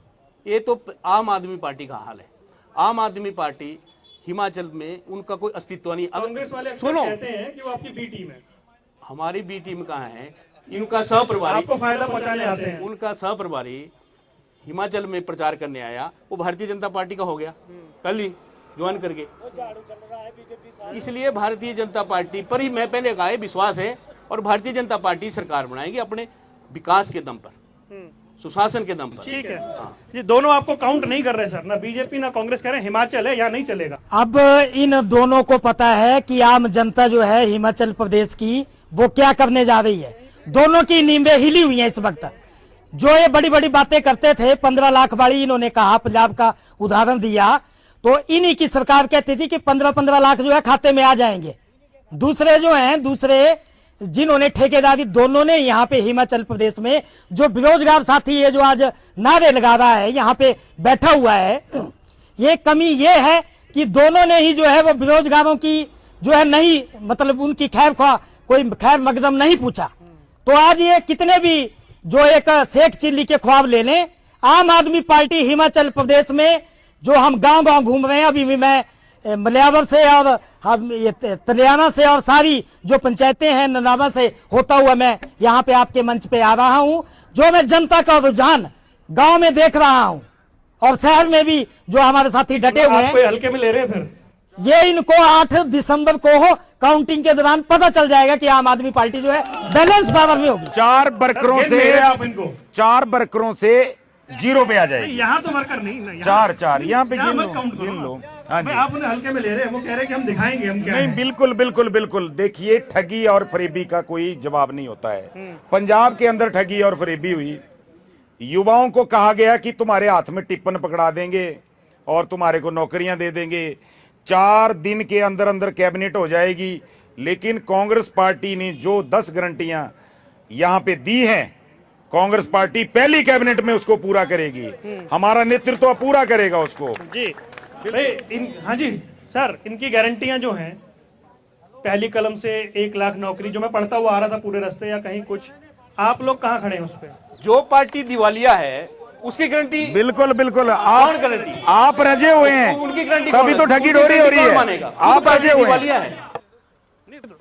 S2: ये तो आम आदमी पार्टी का हाल है। आम आदमी पार्टी हिमाचल में उनका कोई अस्तित्व नहीं।
S1: कांग्रेस वाले अक्सर
S2: सुनो,
S1: कहते हैं कि वो आपकी बी टीम है।
S2: हमारी बी टीम कहाँ है? इनका सहप्रभारी
S1: आपको फायदा पहुंचाने आते हैं।
S2: उनका सहप्रभारी हिमाचल में प्रचार करने आया, वो भारतीय जनता पार्टी का हो गया कल ही ज्वाइन करके। इसलिए भारतीय जनता पार्टी पर ही मैं पहले कहा विश्वास है, और भारतीय जनता पार्टी सरकार बनाएगी अपने विकास के दम पर, सुशासन के दम पर।
S1: ठीक है। ये दोनों आपको काउंट नहीं कर रहे सर, ना बीजेपी ना कांग्रेस कह रहे हैं हिमाचल है या नहीं चलेगा।
S5: अब इन दोनों को पता है कि आम जनता जो है हिमाचल प्रदेश की वो क्या करने जा रही है। दोनों की नींबें हिली हुई हैं इस वक्त। जो ये बड़ी बड़ी बातें करते थे, 15 लाख वाली इन्होंने कहा, पंजाब का उदाहरण दिया, तो इन्हीं की सरकार कहती थी कि 15-15 लाख जो है खाते में आ जाएंगे। दूसरे जो हैं, दूसरे जिन्होंने ठेकेदारी, दोनों ने यहाँ पे हिमाचल प्रदेश में जो बेरोजगार साथी है जो आज नारे लगा रहा है, यहाँ पे बैठा हुआ है, ये कमी ये है कि दोनों ने ही जो है वो बेरोजगारों की जो है नहीं, मतलब उनकी कोई खैर मकदम नहीं पूछा। तो आज ये कितने भी जो एक शेख चिल्ली के ख्वाब ले लें, आम आदमी पार्टी हिमाचल प्रदेश में जो हम गांव गांव घूम रहे हैं, अभी भी मैं मल्यावर से और हम ये तलियाना से और सारी जो पंचायतें हैं ननावा से होता हुआ मैं यहाँ पे आपके मंच पे आ रहा हूँ, जो मैं जनता का रुझान गांव में देख रहा हूँ, और शहर में भी जो हमारे साथी डटे हुए हैं।
S1: हल्के में ले रहे हैं फिर?
S5: ये इनको 8 दिसंबर को काउंटिंग के दौरान पता चल जाएगा कि आम आदमी पार्टी जो है बैलेंस पावर में होगी।
S3: 4 वर्करों से
S1: आप इनको
S3: 4 वर्करों से 0 पे आ जाएगी।
S1: यहाँ तो वर्कर नहीं ना,
S3: 4 यहाँ पे
S1: यहाँ
S3: गिन
S1: मत
S3: लो,
S1: काउंट करो
S3: गिन
S1: ना।
S3: लो। हाँ जी,
S1: आप उन्हें हल्के में ले रहे हैं, वो कह रहे हैं कि हम दिखाएंगे हम क्या
S3: नहीं,
S1: हैं।
S3: बिल्कुल बिल्कुल बिल्कुल। देखिए, ठगी और फरेबी का कोई जवाब नहीं होता है। पंजाब के अंदर ठगी और फरेबी हुई, युवाओं को कहा गया कि तुम्हारे हाथ में टिप्पण पकड़ा देंगे और तुम्हारे को नौकरियां दे देंगे, 4 दिन के अंदर अंदर कैबिनेट हो जाएगी। लेकिन कांग्रेस पार्टी ने जो 10 गारंटियां यहां पे दी हैं, कांग्रेस पार्टी पहली कैबिनेट में उसको पूरा करेगी। हमारा नेतृत्व पूरा करेगा उसको।
S1: जी हाँ जी सर, इनकी गारंटियां जो हैं, पहली कलम से 1 लाख नौकरी, जो मैं पढ़ता हुआ आ रहा था पूरे रास्ते या कहीं कुछ, आप लोग कहाँ खड़े हैं उस पर?
S2: जो पार्टी दिवालिया है उसकी गारंटी
S3: बिल्कुल बिल्कुल।
S2: कौन गारंटी?
S3: आप रजे हुए हैं,
S2: उनकी गारंटी
S3: तभी तो ठगी डोरी हो रही है।
S2: मानेगा?
S3: आप रजे हुए हैं।
S2: है,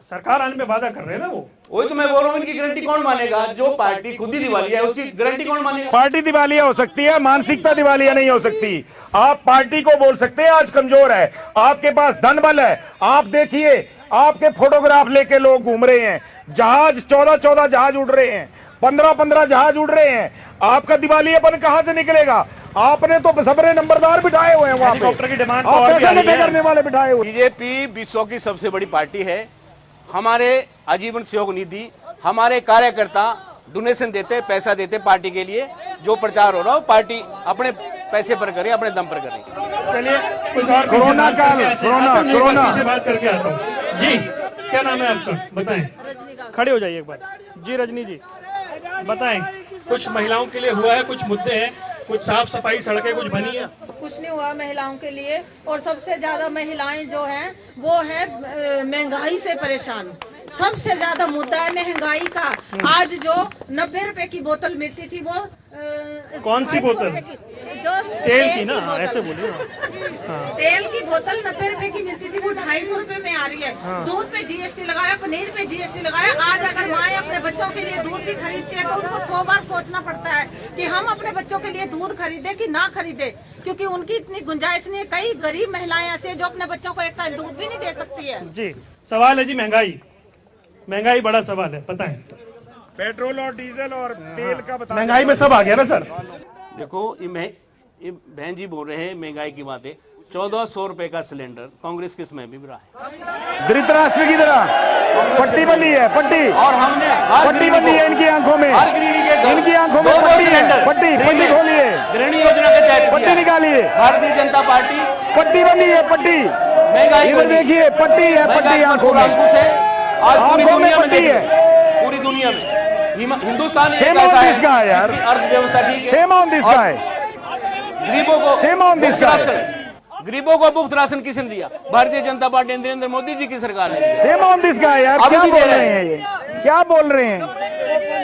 S1: सरकार आने में वादा कर रहे हैं ना वो।
S2: वही तो मैं बोल रहा हूँ, इनकी गारंटी कौन मानेगा? जो पार्टी खुद ही दिवालिया है उसकी गारंटी कौन मानेगा?
S3: पार्टी दिवालिया हो सकती है, मानसिकता दिवालिया नहीं हो सकती। आप पार्टी को बोल सकते हैं आज कमजोर है, आपके पास धन बल है। आप देखिए, आपके फोटोग्राफ लेके लोग घूम रहे हैं, जहाज 14 जहाज उड़ रहे हैं, 15 जहाज उड़ रहे हैं। आपका दिवालियापन कहां से निकलेगा? आपने तो सबरे नंबरदार बिठाए हुए हैं वहां पे,
S1: हेलीकॉप्टर की डिमांड तो
S3: आप
S1: और भी
S3: पैसे
S1: आ रही
S3: नहीं
S1: है।
S3: करने वाले बिठाए हुए।
S2: बीजेपी विश्व की सबसे बड़ी पार्टी है। हमारे आजीवन सहयोग निधि, हमारे कार्यकर्ता डोनेशन देते, पैसा देते पार्टी के लिए। जो प्रचार हो रहा हो पार्टी अपने पैसे पर करे, अपने दम पर करे।
S1: चलिए कुछ और
S3: कोरोना काल, कोरोना
S1: से बात करके आता हूँ। जी क्या नाम है आपका, बताएं? खड़े हो जाइए एक बार। जी रजनी जी बताएं, कुछ महिलाओं के लिए हुआ है, कुछ मुद्दे हैं, कुछ साफ सफाई सड़कें कुछ बनी है?
S10: कुछ नहीं हुआ महिलाओं के लिए, और सबसे ज्यादा महिलाएं जो हैं वो है महंगाई से परेशान। सबसे ज्यादा मुद्दा है महंगाई का। आज जो 90 रुपए की बोतल मिलती थी वो
S1: कौन सी
S10: 250
S1: बोतल?
S10: रुपए की, जो
S1: तेल की ना,
S10: बोतल।
S1: ऐसे बोलिए ना।
S10: तेल की बोतल 90 रुपए की मिलती थी वो 250 रुपए में आ रही है। दूध पे जीएसटी लगाया, पनीर पे जीएसटी लगाया। आज अगर माए अपने बच्चों के लिए दूध भी खरीदती है तो उनको 100 बार सोचना पड़ता है कि हम अपने बच्चों के लिए दूध खरीदे कि ना खरीदे, क्योंकि उनकी इतनी गुंजाइश नहीं है। कई गरीब महिलाएं ऐसी हैं जो अपने बच्चों को एक टाइम दूध भी नहीं दे सकती है।
S1: जी, सवाल है जी महंगाई। महंगाई बड़ा सवाल है, पता है।
S3: पेट्रोल और डीजल और तेल का बता
S1: महंगाई में सब आ गया ना सर।
S2: देखो ये बहन जी बोल रहे हैं महंगाई की बातें। 1400 रुपए का सिलेंडर कांग्रेस के समय भी रहा है,
S3: धृतराष्ट्र की तरह पट्टी बंदी है, पट्टी
S2: और हमने
S3: पट्टी बंदी है इनकी आंखों में,
S2: हर गृहिणी के घर
S3: इनकी आंखों में
S2: दो
S3: पट्टी है,
S2: सिलेंडर
S3: पट्टी
S2: फ्री
S3: पट्टी
S2: में
S3: खोलिए,
S2: गृहिणी योजना के तहत
S3: पट्टी
S2: किया।
S3: निकालिए,
S2: भारतीय जनता पार्टी
S3: पट्टी बंदी है, पट्टी
S2: महंगाई को
S3: इधर देखिए, पट्टी है, पट्टी आंखों में,
S2: अंकुश है। आज पूरी
S3: आंखों में
S2: दुनिया में
S3: पट्टी
S2: देखिए,
S3: है।
S2: पूरी दुनिया में हिंदुस्तान एक
S3: Shame on
S2: ऐसा
S3: this guy,
S2: है
S3: यार।
S2: जिसकी अर्थव्यवस्था ठीक है।
S3: Shame on this
S2: और
S3: guy.
S2: गरीबों को
S3: Shame on this
S2: मुफ्त
S3: guy.
S2: राशन, गरीबों को मुफ्त राशन किसने दिया? भारतीय जनता पार्टी नरेंद्र मोदी जी की सरकार ने दिया।
S3: Shame on this guy, यार,
S2: अभी
S3: क्या
S2: भी
S3: बोल
S2: दे
S3: रहे
S2: रहे
S3: हैं ये? क्या बोल रहे हैं?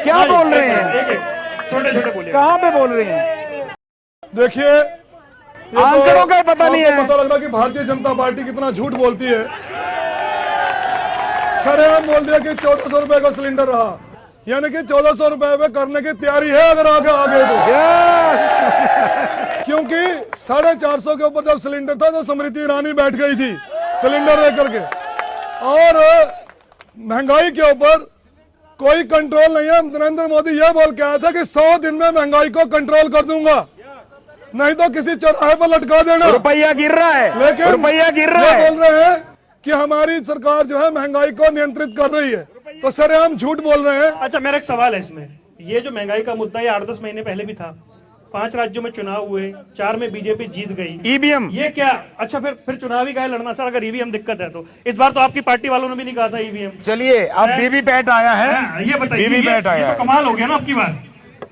S3: क्या बोल रहे हैं?
S1: छोटे छोटे बोलिए।
S3: कहाँ पे बोल रहे हैं?
S4: देखिए, ये तो
S3: आंकड़ों का ही पता नहीं
S4: आपको
S3: है।
S4: पता लग रहा कि भारतीय जनता पार्टी कितना झूठ बोलती है। सरेआम बोल दिया कि 1400 रुपए का सिलेंडर रहा, यानी कि 1400 रुपए में करने की तैयारी है अगर आगे तो। क्योंकि 450 के ऊपर जब सिलेंडर था तो स्मृति ईरानी बैठ गई थी सिलेंडर लेकर के, और महंगाई के ऊपर कोई कंट्रोल नहीं है। नरेंद्र मोदी यह बोल के आया था कि 100 दिन में महंगाई को कंट्रोल कर दूंगा, नहीं तो किसी चौराहे पर लटका देना।
S3: रुपया गिर रहा है,
S4: लेकिन
S3: रुपया गिर रहा
S4: ये
S3: है।
S4: बोल रहे हैं कि हमारी सरकार जो है महंगाई को नियंत्रित कर रही है, तो सर हम झूठ बोल रहे हैं।
S1: अच्छा, मेरा एक सवाल है इसमें। ये जो महंगाई का मुद्दा, ये 8-10 महीने पहले भी था। 5 राज्यों में चुनाव हुए, 4 में बीजेपी जीत गई।
S3: ईवीएम
S1: ये क्या? अच्छा, फिर चुनावी का लड़ना सर, अगर ईवीएम दिक्कत है तो। इस बार तो आपकी पार्टी वालों ने भी नहीं कहा था ईवीएम।
S3: चलिए, अब वीवीपैट आया है,
S1: ये बताइए,
S3: वीवीपैट आया
S1: ये
S3: है।
S1: तो कमाल हो गया ना आपकी बार।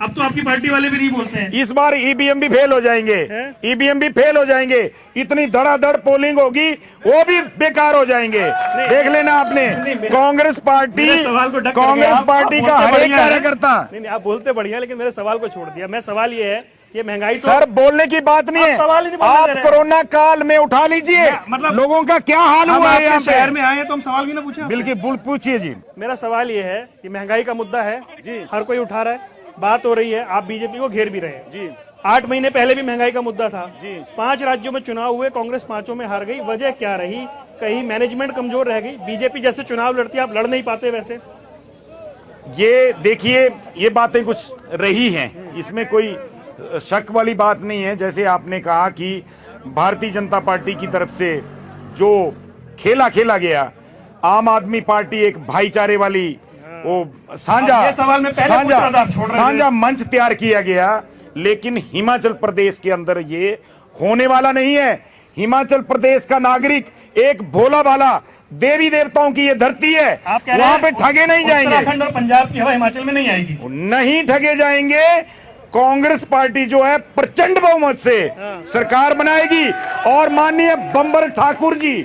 S1: अब तो आपकी पार्टी वाले भी नहीं बोलते हैं।
S3: इस बार ईवीएम भी फेल हो जाएंगे, ईवीएम भी फेल हो जाएंगे। इतनी धड़ाधड़ पोलिंग होगी, वो भी बेकार हो जाएंगे। देख लेना आपने, कांग्रेस पार्टी,
S1: मेरे सवाल को ढक
S3: कांग्रेस
S1: करके
S3: पार्टी
S1: आप
S3: का
S1: बोलते
S3: हर एक
S1: बढ़िया है।
S3: कार्यकर्ता।
S1: नहीं, आप बोलते बढ़िया, लेकिन मेरे सवाल को छोड़ दिया। मैं सवाल ये है, ये महंगाई तो
S3: सर बोलने की बात नहीं
S1: आप सवाल ही
S3: है,
S1: नहीं बोलने
S3: आप
S1: दे रहे हैं।
S3: कोरोना काल में उठा लीजिए,
S1: मतलब
S3: लोगों का क्या हाल
S1: हम
S3: हुआ है
S1: आपके
S3: यहाँ
S1: शहर
S3: पे।
S1: में आए हैं तो हम सवाल भी ना पूछे।
S3: बिल्कुल पूछिए जी।
S1: मेरा सवाल ये है कि महंगाई का मुद्दा है जी, हर कोई उठा रहा है, बात हो रही है, आप बीजेपी को घेर भी रहे हैं जी। 8 महीने पहले भी महंगाई का मुद्दा था जी। 5 राज्यों में चुनाव हुए, कांग्रेस 5 में हार गई। वजह क्या रही? कहीं मैनेजमेंट कमजोर रह गई? बीजेपी जैसे चुनाव लड़ती है, आप लड़ नहीं पाते वैसे?
S3: ये देखिए, ये बातें कुछ रही हैं, इसमें कोई शक वाली बात नहीं है। जैसे आपने कहा कि भारतीय जनता पार्टी की तरफ से जो खेला गया, आम आदमी पार्टी एक भाईचारे वाली वो साझा मंच तैयार किया गया, लेकिन हिमाचल प्रदेश के अंदर ये होने वाला नहीं है। हिमाचल प्रदेश का नागरिक एक भोला भाला, देवी देवताओं की ये धरती है, वहां पे ठगे नहीं जाएंगे।
S1: उत्तराखंड और पंजाब की हवा हिमाचल में नहीं आएगी,
S3: नहीं ठगे जाएंगे। कांग्रेस पार्टी जो है प्रचंड बहुमत से सरकार बनाएगी और माननीय बंबर ठाकुर जी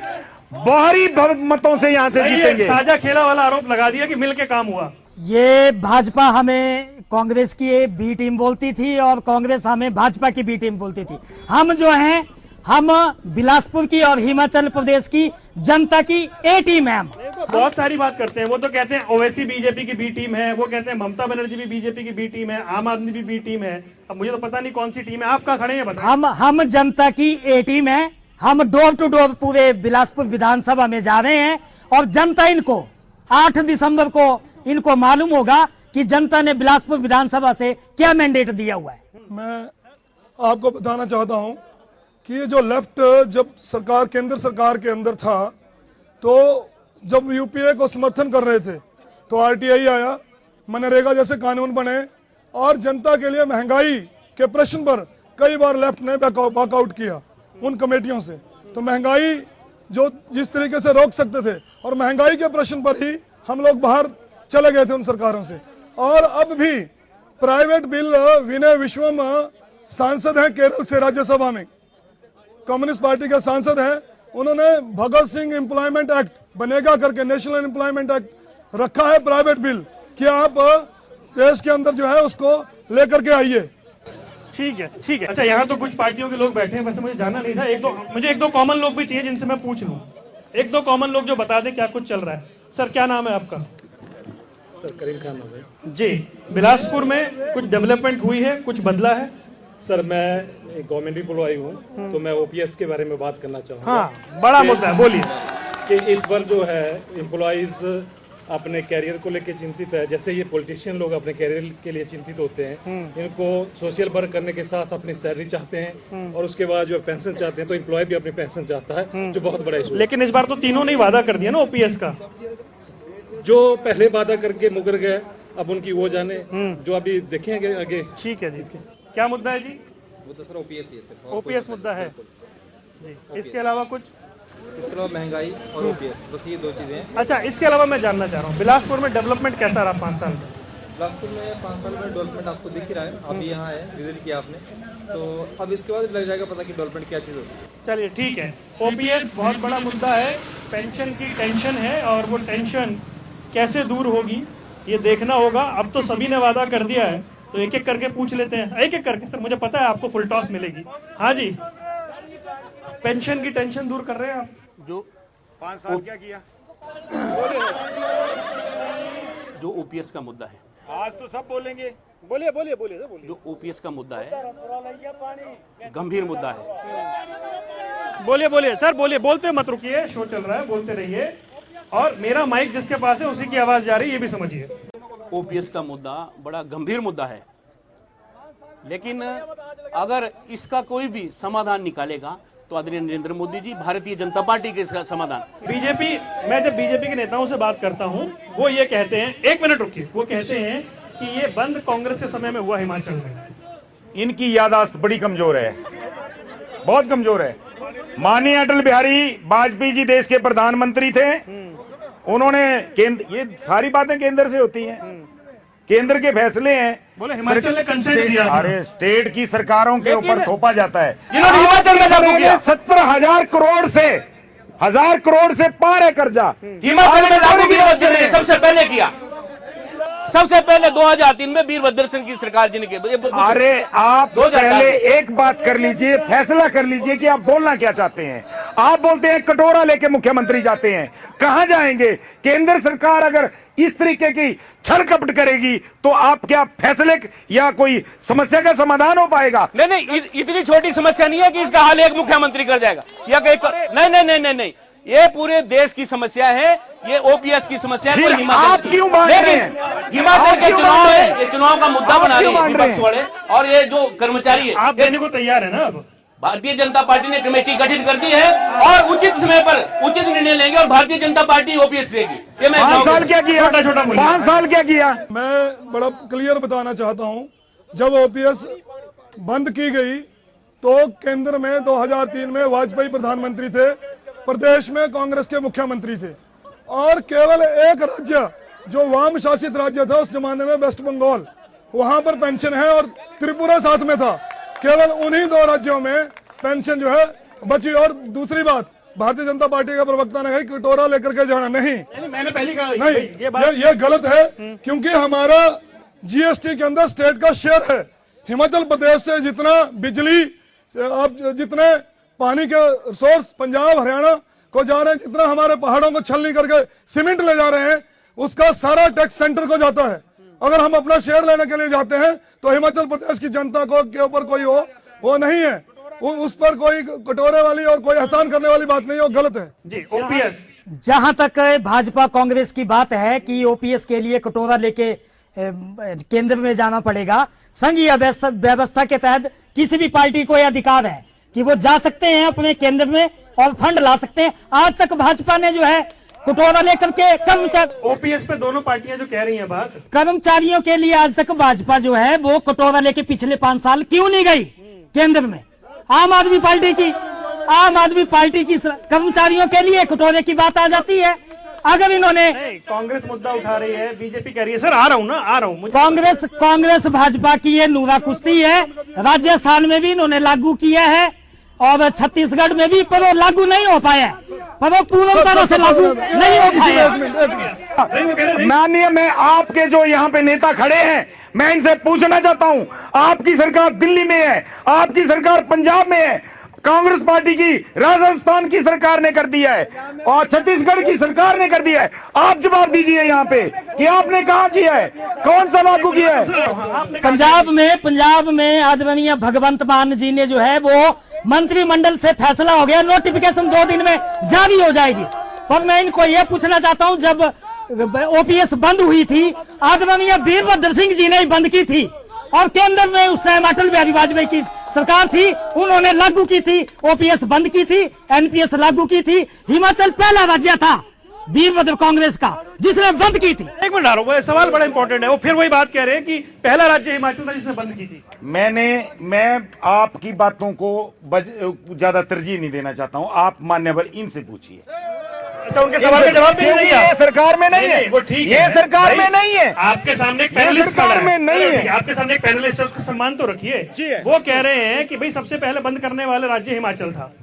S3: बाहरी मतों से यहां से जीतेंगे।
S1: साझा खेला वाला आरोप लगा दिया कि मिलके काम हुआ।
S5: ये भाजपा हमें कांग्रेस की बी टीम बोलती थी और कांग्रेस हमें भाजपा की बी टीम बोलती थी। हम जो हैं, हम बिलासपुर की और हिमाचल प्रदेश की जनता की ए टीम है। हम
S1: बहुत सारी बात करते हैं, वो तो कहते हैं ओवैसी बीजेपी की बी टीम है, वो कहते हैं ममता बनर्जी भी बीजेपी की बी टीम है, आम आदमी भी बी टीम है। अब मुझे तो पता नहीं कौन सी टीम है, आप कहाँ खड़े हैं बताइए।
S5: हम जनता की ए टीम है। हम डोर टू डोर पूरे बिलासपुर विधानसभा में जा रहे हैं और जनता इनको 8 दिसंबर को इनको मालूम होगा कि जनता ने बिलासपुर विधानसभा से क्या मैंडेट दिया हुआ है।
S4: मैं आपको बताना चाहता हूं कि ये जो लेफ्ट जब सरकार, केंद्र सरकार के अंदर था, तो जब यूपीए को समर्थन कर रहे थे तो आरटीआई आया, मनरेगा जैसे कानून बने और जनता के लिए महंगाई के प्रश्न पर कई बार लेफ्ट ने वॉकआउट किया उन कमेटियों से। तो महंगाई जो जिस तरीके से रोक सकते थे, और महंगाई के प्रश्न पर ही हम लोग बाहर चले गए थे उन सरकारों से। और अब भी प्राइवेट बिल विनय विश्वम सांसद हैं केरल से राज्यसभा में, कम्युनिस्ट पार्टी के सांसद हैं, उन्होंने भगत सिंह एम्प्लॉयमेंट एक्ट बनेगा करके, नेशनल एम्प्लॉयमेंट एक्ट रखा है प्राइवेट बिल कि आप देश के अंदर जो है उसको लेकर के आइए।
S1: ठीक है, ठीक है। अच्छा, यहाँ तो कुछ पार्टियों के लोग बैठे हैं, वैसे मुझे जाना नहीं था। मुझे एक दो कॉमन लोग भी चाहिए जिनसे मैं पूछ लूँ, एक दो कॉमन लोग जो बता दें क्या कुछ चल रहा है। सर, क्या नाम है आपका?
S11: सर, करीम खान नाम है
S1: जी। बिलासपुर में कुछ डेवलपमेंट हुई है, कुछ बदला है?
S11: सर, मैं गवर्नमेंट एम्प्लॉय हूँ, तो मैं ओपीएस के बारे में बात करना चाहूँगा।
S1: हाँ, बड़ा मुद्दा है, बोलिए।
S11: कि इस बार जो है एम्प्लॉइज अपने कैरियर को लेकर चिंतित है। जैसे ये पॉलिटिशियन लोग अपने कैरियर के लिए चिंतित होते हैं, इनको सोशल वर्क करने के साथ अपनी सैलरी चाहते हैं और उसके बाद जो पेंशन चाहते हैं, तो एम्प्लॉय भी अपनी पेंशन चाहता है, जो बहुत बड़ा इशू।
S1: लेकिन इस बार तो तीनों ने वादा कर दिया ना ओपीएस का।
S11: जो पहले वादा करके मुकर गए, अब उनकी वो जाने, जो अभी देखेंगे आगे।
S1: ठीक है जी। क्या मुद्दा है जी?
S12: वो तो सर ओपीएस ही है सर।
S1: ओपीएस मुद्दा है जी। इसके अलावा कुछ?
S12: इसके अलावा महंगाई और ओपीएस, बस ये दो चीजें हैं।
S1: अच्छा, इसके अलावा मैं जानना चाह रहा हूँ बिलासपुर में डेवलपमेंट कैसा रहा 5 साल में?
S12: बिलासपुर में 5 साल में डेवलपमेंट आपको दिख ही रहा है। अभी यहाँ है, विजिट किया आपने, तो अब इसके बाद लग जाएगा पता कि डेवलपमेंट क्या चीज़ होती है।
S1: चलिए, ठीक है। ओपीएस बहुत बड़ा मुद्दा है, पेंशन की टेंशन है, और वो टेंशन कैसे दूर होगी ये देखना होगा। अब तो सभी ने वादा कर दिया है, तो एक एक करके पूछ लेते हैं, एक एक करके। सर, मुझे पता है आपको फुल टॉस मिलेगी। हाँ जी, पेंशन की टेंशन दूर कर रहे हैं आप?
S2: जो
S3: 5 साल क्या किया?
S2: जो ओपीएस का मुद्दा है,
S3: आज तो सब बोलेंगे।
S1: बोलिए बोलिए बोलिए सर, बोलिए।
S2: जो ओपीएस का मुद्दा है गंभीर मुद्दा है।
S1: बोलिए बोलिए सर, बोलिए, बोलते मत रुकिए, शो चल रहा है, बोलते रहिए। और मेरा माइक जिसके पास है उसी की आवाज जा रही है, ये भी समझिए।
S2: ओपीएस का मुद्दा बड़ा गंभीर मुद्दा है, लेकिन अगर इसका कोई भी समाधान निकालेगा तो आदरणीय नरेंद्र मोदी जी, भारतीय जनता पार्टी के इसका समाधान।
S1: बीजेपी, मैं जब बीजेपी के नेताओं से बात करता हूं, वो ये कहते हैं, एक मिनट रुकिए, वो कहते हैं कि ये बंद कांग्रेस के समय में हुआ हिमाचल में।
S3: इनकी याददाश्त बड़ी कमजोर है, बहुत कमजोर है। माननीय अटल बिहारी वाजपेयी जी देश के प्रधानमंत्री थे। उन्होंने केंद्र, ये सारी बातें केंद्र से होती हैं, केंद्र के फैसले हैं।
S1: बोले हिमाचल ने कंसेंट दिया।
S3: अरे स्टेट की सरकारों के ऊपर थोपा जाता है।
S2: जिन्होंने हिमाचल में लागू किया,
S3: 17,000 करोड़ से 1,000 करोड़ से पार है कर्जा।
S2: हिमाचल में लागू वीरभद्र ने सबसे पहले किया, सबसे पहले 2003 में वीरभद्र सिंह की सरकार जी ने किया।
S3: अरे आप पहले एक बात कर लीजिए, फैसला कर लीजिए कि आप बोलना क्या चाहते हैं। आप बोलते हैं कटोरा लेके मुख्यमंत्री जाते हैं, कहां जाएंगे? केंद्र सरकार अगर इस तरीके की छल कपट करेगी तो आप क्या फैसले या कोई समस्या का समाधान हो पाएगा?
S2: नहीं नहीं, इतनी छोटी समस्या नहीं है कि इसका हल एक मुख्यमंत्री कर जाएगा या नहीं नहीं नहीं नहीं नहीं, ये पूरे देश की समस्या है, ये ओपीएस की समस्या है।
S3: आप क्यों बांट रहे हैं?
S2: हिमाचल के चुनाव है, ये चुनाव का मुद्दा बना रहे हैं विपक्ष वाले, और ये जो कर्मचारी है,
S1: आप देने को तैयार है ना? अब
S2: भारतीय जनता पार्टी ने कमेटी गठित कर दी है और उचित समय पर उचित निर्णय लेंगे और भारतीय जनता पार्टी ओपीएस लेगी। ये मैं
S3: 5 साल क्या किया?
S1: छोटा छोटा
S3: 5 साल क्या किया?
S4: मैं बड़ा क्लियर बताना चाहता हूं, जब ओपीएस बंद की गई तो केंद्र में 2003 में वाजपेयी प्रधानमंत्री थे, प्रदेश में कांग्रेस के मुख्यमंत्री थे, और केवल एक राज्य जो वाम शासित राज्य था उस जमाने में, वेस्ट बंगाल, वहां पर पेंशन है, और त्रिपुरा साथ में था। केवल उन्हीं 2 राज्यों में पेंशन जो है बची। और दूसरी बात, भारतीय जनता पार्टी का प्रवक्ता ने कहा कटोरा लेकर के जाना, नहीं,
S1: मैंने पहले कहा
S4: नहीं, ये गलत है, क्योंकि हमारा जीएसटी के अंदर स्टेट का शेयर है। हिमाचल प्रदेश से जितना बिजली, अब जितने पानी के सोर्स पंजाब हरियाणा को जा रहे हैं, जितना हमारे पहाड़ों को छलनी करके सीमेंट ले जा रहे हैं, उसका सारा टैक्स सेंटर को जाता है। अगर हम अपना शेयर लेने के लिए जाते हैं तो हिमाचल प्रदेश की जनता को के ऊपर कोई वो नहीं है, उस पर कोई कटोरे वाली और कोई एहसान करने वाली बात नहीं है, वो गलत है
S1: जी। ओपीएस,
S5: जहां तक भाजपा कांग्रेस की बात है कि ओपीएस के लिए कटोरा लेके केंद्र में जाना पड़ेगा, संघीय व्यवस्था के तहत किसी भी पार्टी को यह अधिकार है कि वो जा सकते हैं अपने केंद्र में और फंड ला सकते हैं। आज तक भाजपा ने जो है कटोरा लेकर के
S1: ओपीएस पे दोनों पार्टियां जो कह रही हैं बात,
S5: कर्मचारियों के लिए आज तक भाजपा जो है वो कटोरा लेके पिछले 5 साल क्यों नहीं गई केंद्र में? आम आदमी पार्टी की कर्मचारियों के लिए कटोरे की बात आ जाती है। अगर इन्होंने,
S1: कांग्रेस मुद्दा उठा रही है, बीजेपी कह रही है, सर आ रहा हूँ
S5: कांग्रेस भाजपा की ये नूरा कुश्ती है। राजस्थान में भी इन्होंने लागू किया है और छत्तीसगढ़ में भी, पर वो लागू नहीं हो पाया। पर वो पूर्ण तरह से लागू नहीं हो पाया।
S3: माननीय, मैं आपके जो यहाँ पे नेता खड़े हैं, मैं इनसे पूछना चाहता हूँ, आपकी सरकार दिल्ली में है, आपकी सरकार पंजाब में है, कांग्रेस पार्टी की राजस्थान की सरकार ने कर दिया है और छत्तीसगढ़ की सरकार ने कर दिया है। आप जवाब दीजिए यहाँ पे कि आपने कहाँ किया है, कौन सा लागू किया है।
S5: पंजाब में आदरणीय भगवंत मान जी ने जो है वो मंत्रिमंडल से फैसला हो गया, नोटिफिकेशन 2 दिन में जारी हो जाएगी। पर मैं इनको ये पूछना चाहता हूँ, जब ओपीएस बंद हुई थी, आदरणीय वीरभद्र सिंह जी ने बंद की थी और केंद्र में उस टाइम अटल बिहारी वाजपेयी की सरकार थी, उन्होंने लागू की थी, ओपीएस बंद की थी, एनपीएस लागू की थी। हिमाचल पहला राज्य था वीरभद्र कांग्रेस का जिसने बंद की थी।
S1: एक मिनट आ रहा हूं, सवाल बड़ा इंपॉर्टेंट है। वो फिर वही बात कह रहे हैं कि पहला राज्य हिमाचल था जिसने बंद की थी।
S3: मैं आपकी बातों को ज्यादा तरजीह नहीं देना चाहता हूं, आप मान्यवर इनसे पूछिए।
S1: अच्छा, उनके सवाल का जवाब भी नहीं
S3: ये सरकार में नहीं है,
S1: वो ठीक
S3: ये
S1: है,
S3: सरकार में नहीं है,
S1: आपके सामने एक पैनलिस्ट
S3: सरकार में नहीं है,
S1: आपके सामने एक पैनलिस्ट है, उसका सम्मान तो रखिए। वो कह रहे हैं कि भाई सबसे पहले बंद करने वाला राज्य हिमाचल था।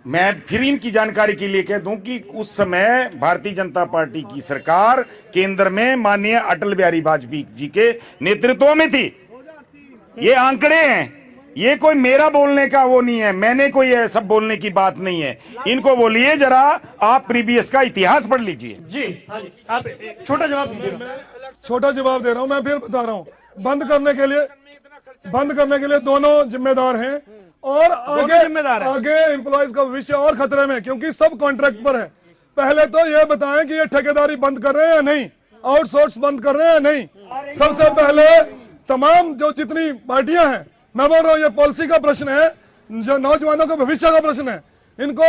S3: मैं फिर इनकी जानकारी के लिए कह दूं कि उस समय भारतीय जनता पार्टी की सरकार केंद्र में माननीय अटल बिहारी वाजपेयी जी के नेतृत्व में थी। ये आंकड़े हैं, ये कोई मेरा बोलने का वो नहीं है, मैंने कोई ऐसा बोलने की बात नहीं है। इनको बोलिए जरा, आप प्रीवियस का इतिहास पढ़ लीजिए।
S1: जी हाँ जी, आप एक छोटा जवाब दीजिए।
S4: छोटा जवाब दे रहा हूं, मैं फिर बता रहा हूं, बंद करने के लिए दोनों जिम्मेदार हैं और आगे एम्प्लॉइज का भविष्य और खतरे में, क्योंकि सब कॉन्ट्रैक्ट पर है। पहले तो ये बताएं कि ये ठेकेदारी बंद कर रहे हैं या नहीं, आउटसोर्स बंद कर रहे हैं या नहीं। सबसे पहले तमाम जो जितनी पार्टियां हैं, मैं बोल रहा हूँ, ये पॉलिसी का प्रश्न है, जो नौजवानों के भविष्य का प्रश्न है। इनको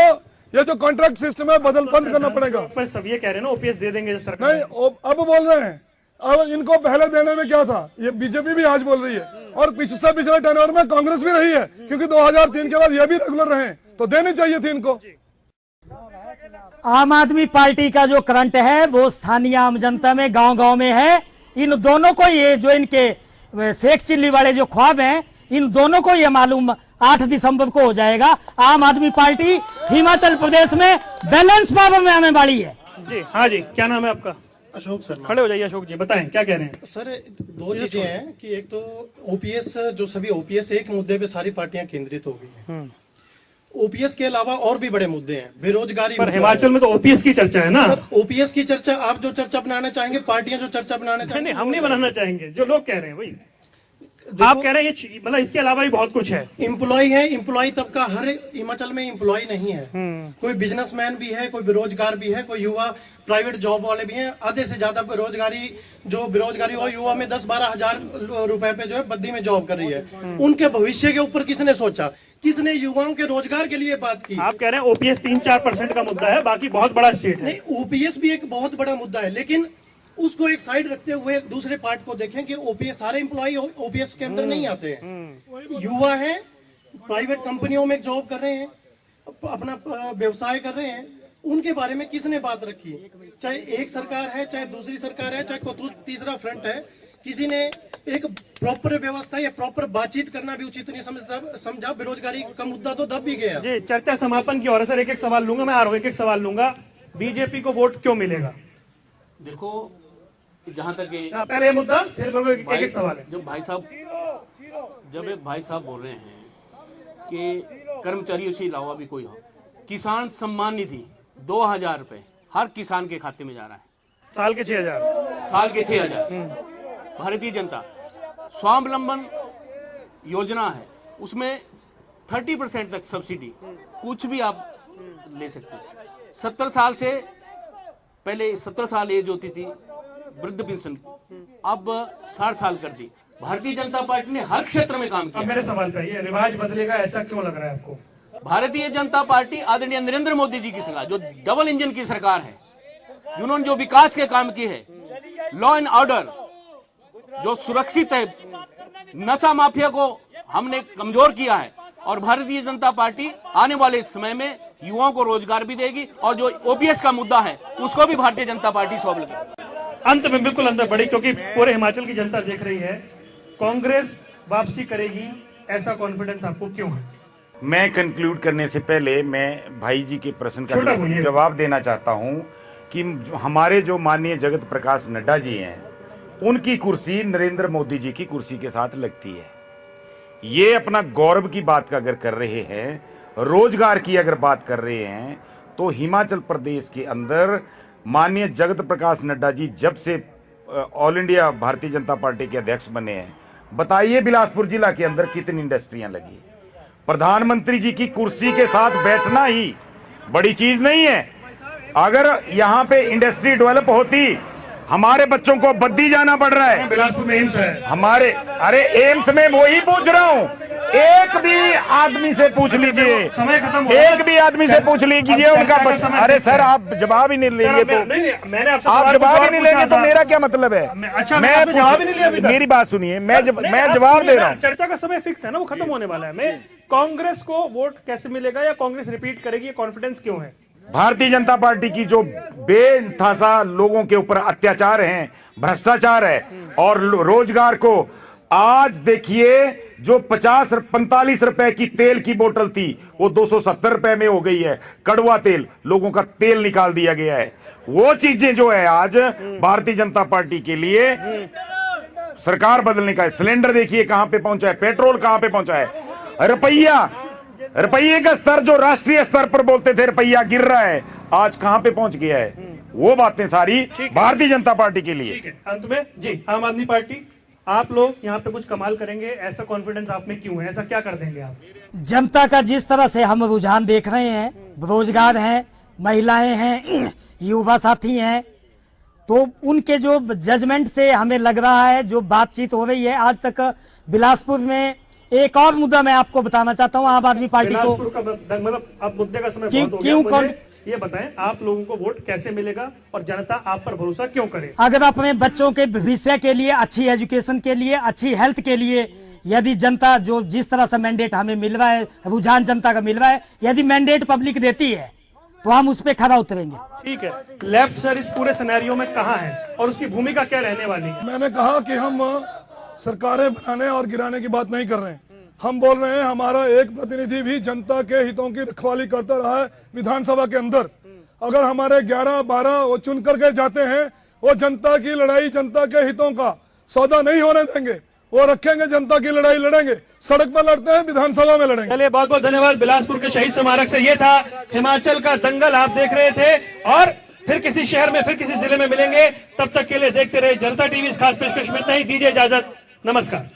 S4: ये जो कॉन्ट्रैक्ट सिस्टम है बंद करना पड़ेगा।
S1: पर सब ये कह रहे हैं ना ओपीएस दे देंगे सरकार।
S4: नहीं, अब बोल रहे हैं, अब इनको पहले देने में क्या था, ये बीजेपी भी आज बोल रही है और पिछले टेन्योर में कांग्रेस भी रही है, क्योंकि 2003 के बाद ये भी रेगुलर रहे, तो देनी चाहिए थी इनको।
S5: आम आदमी पार्टी का जो करंट है वो स्थानीय आम जनता में, गांव-गांव में है। इन दोनों को ये जो इनके शेख चिल्ली वाले जो ख्वाब हैं, इन दोनों को ये मालूम 8 दिसंबर को हो जाएगा। आम आदमी पार्टी हिमाचल प्रदेश में बैलेंस पावर में आने वाली है।
S1: जी हाँ जी, क्या नाम है आपका?
S13: अशोक शर्मा।
S1: खड़े हो जाइए अशोक जी, बताएं क्या कह रहे हैं।
S13: सर, 2 चीजें हैं कि एक तो ओपीएस, जो सभी ओपीएस एक मुद्दे पे सारी पार्टियां केंद्रित हो गई हैं। ओपीएस के अलावा और भी बड़े मुद्दे हैं, बेरोजगारी।
S1: पर हिमाचल में तो ओपीएस की चर्चा है ना।
S13: ओपीएस की चर्चा, आप जो चर्चा बनाना चाहेंगे, पार्टियां जो चर्चा बनाना चाहेंगे,
S1: नहीं, हम नहीं बनाना चाहेंगे, जो लोग कह रहे हैं वही। आप कह रहे हैं ये मतलब इसके अलावा भी बहुत कुछ है।
S13: एम्प्लॉय है, एम्प्लॉय तबका हर हिमाचल में एम्प्लॉय नहीं है। कोई बिजनेसमैन भी है, कोई बेरोजगार भी है, कोई युवा प्राइवेट जॉब वाले भी हैं। आधे से ज्यादा बेरोजगारी और युवा में 10-12 हजार रुपए पे जो है बद्दी में जॉब कर रही है। उनके भविष्य के ऊपर किसने सोचा, किसने युवाओं के रोजगार के लिए बात की?
S1: आप कह रहे हैं ओपीएस 3-4% का मुद्दा है, बाकी बहुत बड़ा स्टेट है।
S13: नहीं, ओपीएस भी एक बहुत बड़ा मुद्दा है, लेकिन उसको एक साइड रखते हुए दूसरे पार्ट को देखें कि ओपीएस, सारे एम्प्लॉय ओपीएस के अंदर नहीं आते हैं। युवा हैं, प्राइवेट कंपनियों में जॉब कर रहे हैं, अपना व्यवसाय कर रहे हैं, उनके बारे में किसने बात रखी? चाहे एक सरकार है, चाहे दूसरी सरकार है, चाहे कोई तीसरा फ्रंट है, किसी ने एक प्रॉपर व्यवस्था या प्रॉपर बातचीत करना भी उचित नहीं समझा। बेरोजगारी का मुद्दा तो दब भी गया।
S1: जी, चर्चा समापन की ओर। सर, एक सवाल लूंगा, मैं आ रहा हूँ, एक सवाल लूंगा। बीजेपी को वोट क्यों मिलेगा?
S2: देखो, जहां तक
S1: पहले मुद्दा, फिर एक सवाल है।
S2: जब भाई साहब बोल रहे हैं कि कर्मचारियों से अलावा भी कोई हो, किसान सम्मान निधि 2000 रुपए हर किसान के खाते में जा रहा है,
S1: साल के
S2: 6,000। भारतीय जनता स्वावलंबन योजना है, उसमें 30% तक सब्सिडी, कुछ भी आप ले सकते हैं। 70 साल से पहले 17 साल एज होती थी वृद्ध पेंशन, अब 60 साल कर दी। भारतीय जनता पार्टी ने हर क्षेत्र में काम किया।
S1: अब मेरे सवाल पे ये रिवाज बदलेगा, ऐसा क्यों लग रहा है आपको?
S2: भारतीय जनता पार्टी आदरणीय नरेंद्र मोदी जी की सरकार, जो डबल इंजन की सरकार है, जिन्होंने जो विकास के काम किए हैं, लॉ एंड ऑर्डर जो सुरक्षित है, नशा माफिया को हमने कमजोर किया है, और भारतीय जनता पार्टी आने वाले समय में युवाओं को रोजगार भी देगी, और जो ओपीएस का मुद्दा है उसको भी भारतीय जनता पार्टी सॉल्व करेगी।
S1: अंत में, बिल्कुल अंत में बड़ी, क्योंकि पूरे हिमाचल की जनता देख रही है, कांग्रेस वापसी करेगी, ऐसा कॉन्फिडेंस आपको क्यों है?
S3: मैं कंक्लूड करने से पहले मैं भाई जी के प्रश्न का
S1: छोटा बोलिए।
S3: जवाब देना चाहता हूं कि हमारे जो माननीय जगत प्रकाश नड्डा जी हैं, उनकी कुर्सी नरेंद्र मोदी जी की कुर्सी के साथ लगती है। ये अपना गौरव की बात अगर कर रहे हैं, रोजगार की अगर बात कर रहे हैं, तो हिमाचल प्रदेश के अंदर माननीय जगत प्रकाश नड्डा जी जब से all India Bharatiya Janata party के अध्यक्ष बने हैं, बताइए बिलासपुर जिला के अंदर कितनी इंडस्ट्रियां लगी। प्रधानमंत्री जी की कुर्सी के साथ बैठना ही बड़ी चीज नहीं है। अगर यहाँ पे इंडस्ट्री डेवलप होती, हमारे बच्चों को बद्दी जाना पड़ रहा है।
S1: बिलासपुर में एम्स है
S3: हमारे, अरे एम्स में वही पूछ रहा हूँ, एक भी आदमी से पूछ लीजिए,
S1: समय खत्म हो
S3: एक भी आदमी से पूछ लीजिए उनका बच्चा। अरे सर, आप जवाब ही नहीं लेंगे तो
S1: मैंने आपसे
S3: आप
S1: सवाल
S3: जवाब ही
S1: पूछा
S3: नहीं लेंगे तो
S1: था।
S3: मेरा क्या मतलब है?
S1: अच्छा, मैं आपसे जवाब ही नहीं लिया अभी तक।
S3: मेरी बात सुनिए, मैं
S1: नहीं, आप
S3: जवाब
S1: सुनिए
S3: दे
S1: ना,
S3: रहा हूँ।
S1: चर्चा का समय फिक्स है ना, वो खत्म होने वाला है। मैं कांग्रेस को वोट कैसे मिलेगा या कांग्रेस रिपीट करेगी, ये कॉन्फिडेंस क्यों है?
S3: भारतीय जनता पार्टी की जो बेतहासा लोगों के ऊपर अत्याचार हैं, भ्रष्टाचार है और रोजगार को, आज देखिए जो 45 रुपए की तेल की बोतल थी वो 270 रुपए में हो गई है। कड़वा तेल, लोगों का तेल निकाल दिया गया है। वो चीजें जो है आज भारतीय जनता पार्टी के लिए सरकार बदलने का है। सिलेंडर देखिए कहां पे पहुंचा है, पेट्रोल कहां पे पहुंचा है, रुपये का स्तर जो राष्ट्रीय स्तर पर बोलते थे रुपया गिर रहा है, आज कहां पे पहुंच गया है। वो बातें सारी भारतीय जनता पार्टी के लिए।
S1: ठीक है, अंत में जी, आम आदमी पार्टी, आप लोग यहाँ पे कुछ कमाल करेंगे, ऐसा कॉन्फिडेंस आप में क्यों है? ऐसा क्या कर देंगे आप?
S5: जनता का जिस तरह से हम रुझान देख रहे हैं, बेरोजगार हैं, महिलाएं हैं, युवा साथी हैं, तो उनके जो जजमेंट से हमें लग रहा है, जो बातचीत हो रही है आज तक बिलासपुर में। एक और मुद्दा मैं आपको बताना चाहता हूं, आम आदमी पार्टी को,
S1: बिलासपुर का मतलब अब मुद्दे का समय
S5: क्यों-
S1: बहुत हो गया।
S5: क्यों
S1: मुझे ये बताएं, आप लोगों को वोट कैसे मिलेगा और जनता आप पर भरोसा क्यों करे?
S5: अगर अपने बच्चों के भविष्य के लिए, अच्छी एजुकेशन के लिए, अच्छी हेल्थ के लिए, यदि जनता जो जिस तरह से मैंडेट हमें मिल रहा है, रुझान जनता का मिल रहा है, यदि मैंडेट पब्लिक देती है तो हम उस पर खरा उतरेंगे।
S1: ठीक है, लेफ्ट सर इस पूरे सिनेरियो में कहाँ है और उसकी भूमिका क्या रहने वाली है?
S4: मैंने कहा कि हम सरकारें बनाने और गिराने की बात नहीं कर रहे हैं। हम बोल रहे हैं हमारा एक प्रतिनिधि भी जनता के हितों की रखवाली करता रहा है विधानसभा के अंदर। अगर हमारे 11-12 वो चुन करके जाते हैं, वो जनता की लड़ाई, जनता के हितों का सौदा नहीं होने देंगे, वो रखेंगे, जनता की लड़ाई लड़ेंगे, सड़क पर लड़ते हैं, विधानसभा में लड़ेंगे।
S1: चलिए, बहुत बहुत धन्यवाद। बिलासपुर के शहीद स्मारक से ये था हिमाचल का दंगल आप देख रहे थे, और फिर किसी शहर में, फिर किसी जिले में मिलेंगे। तब तक के लिए देखते रहे जनता टीवी। इस खास पेशकश में इतना ही, दीजिए इजाजत, नमस्कार।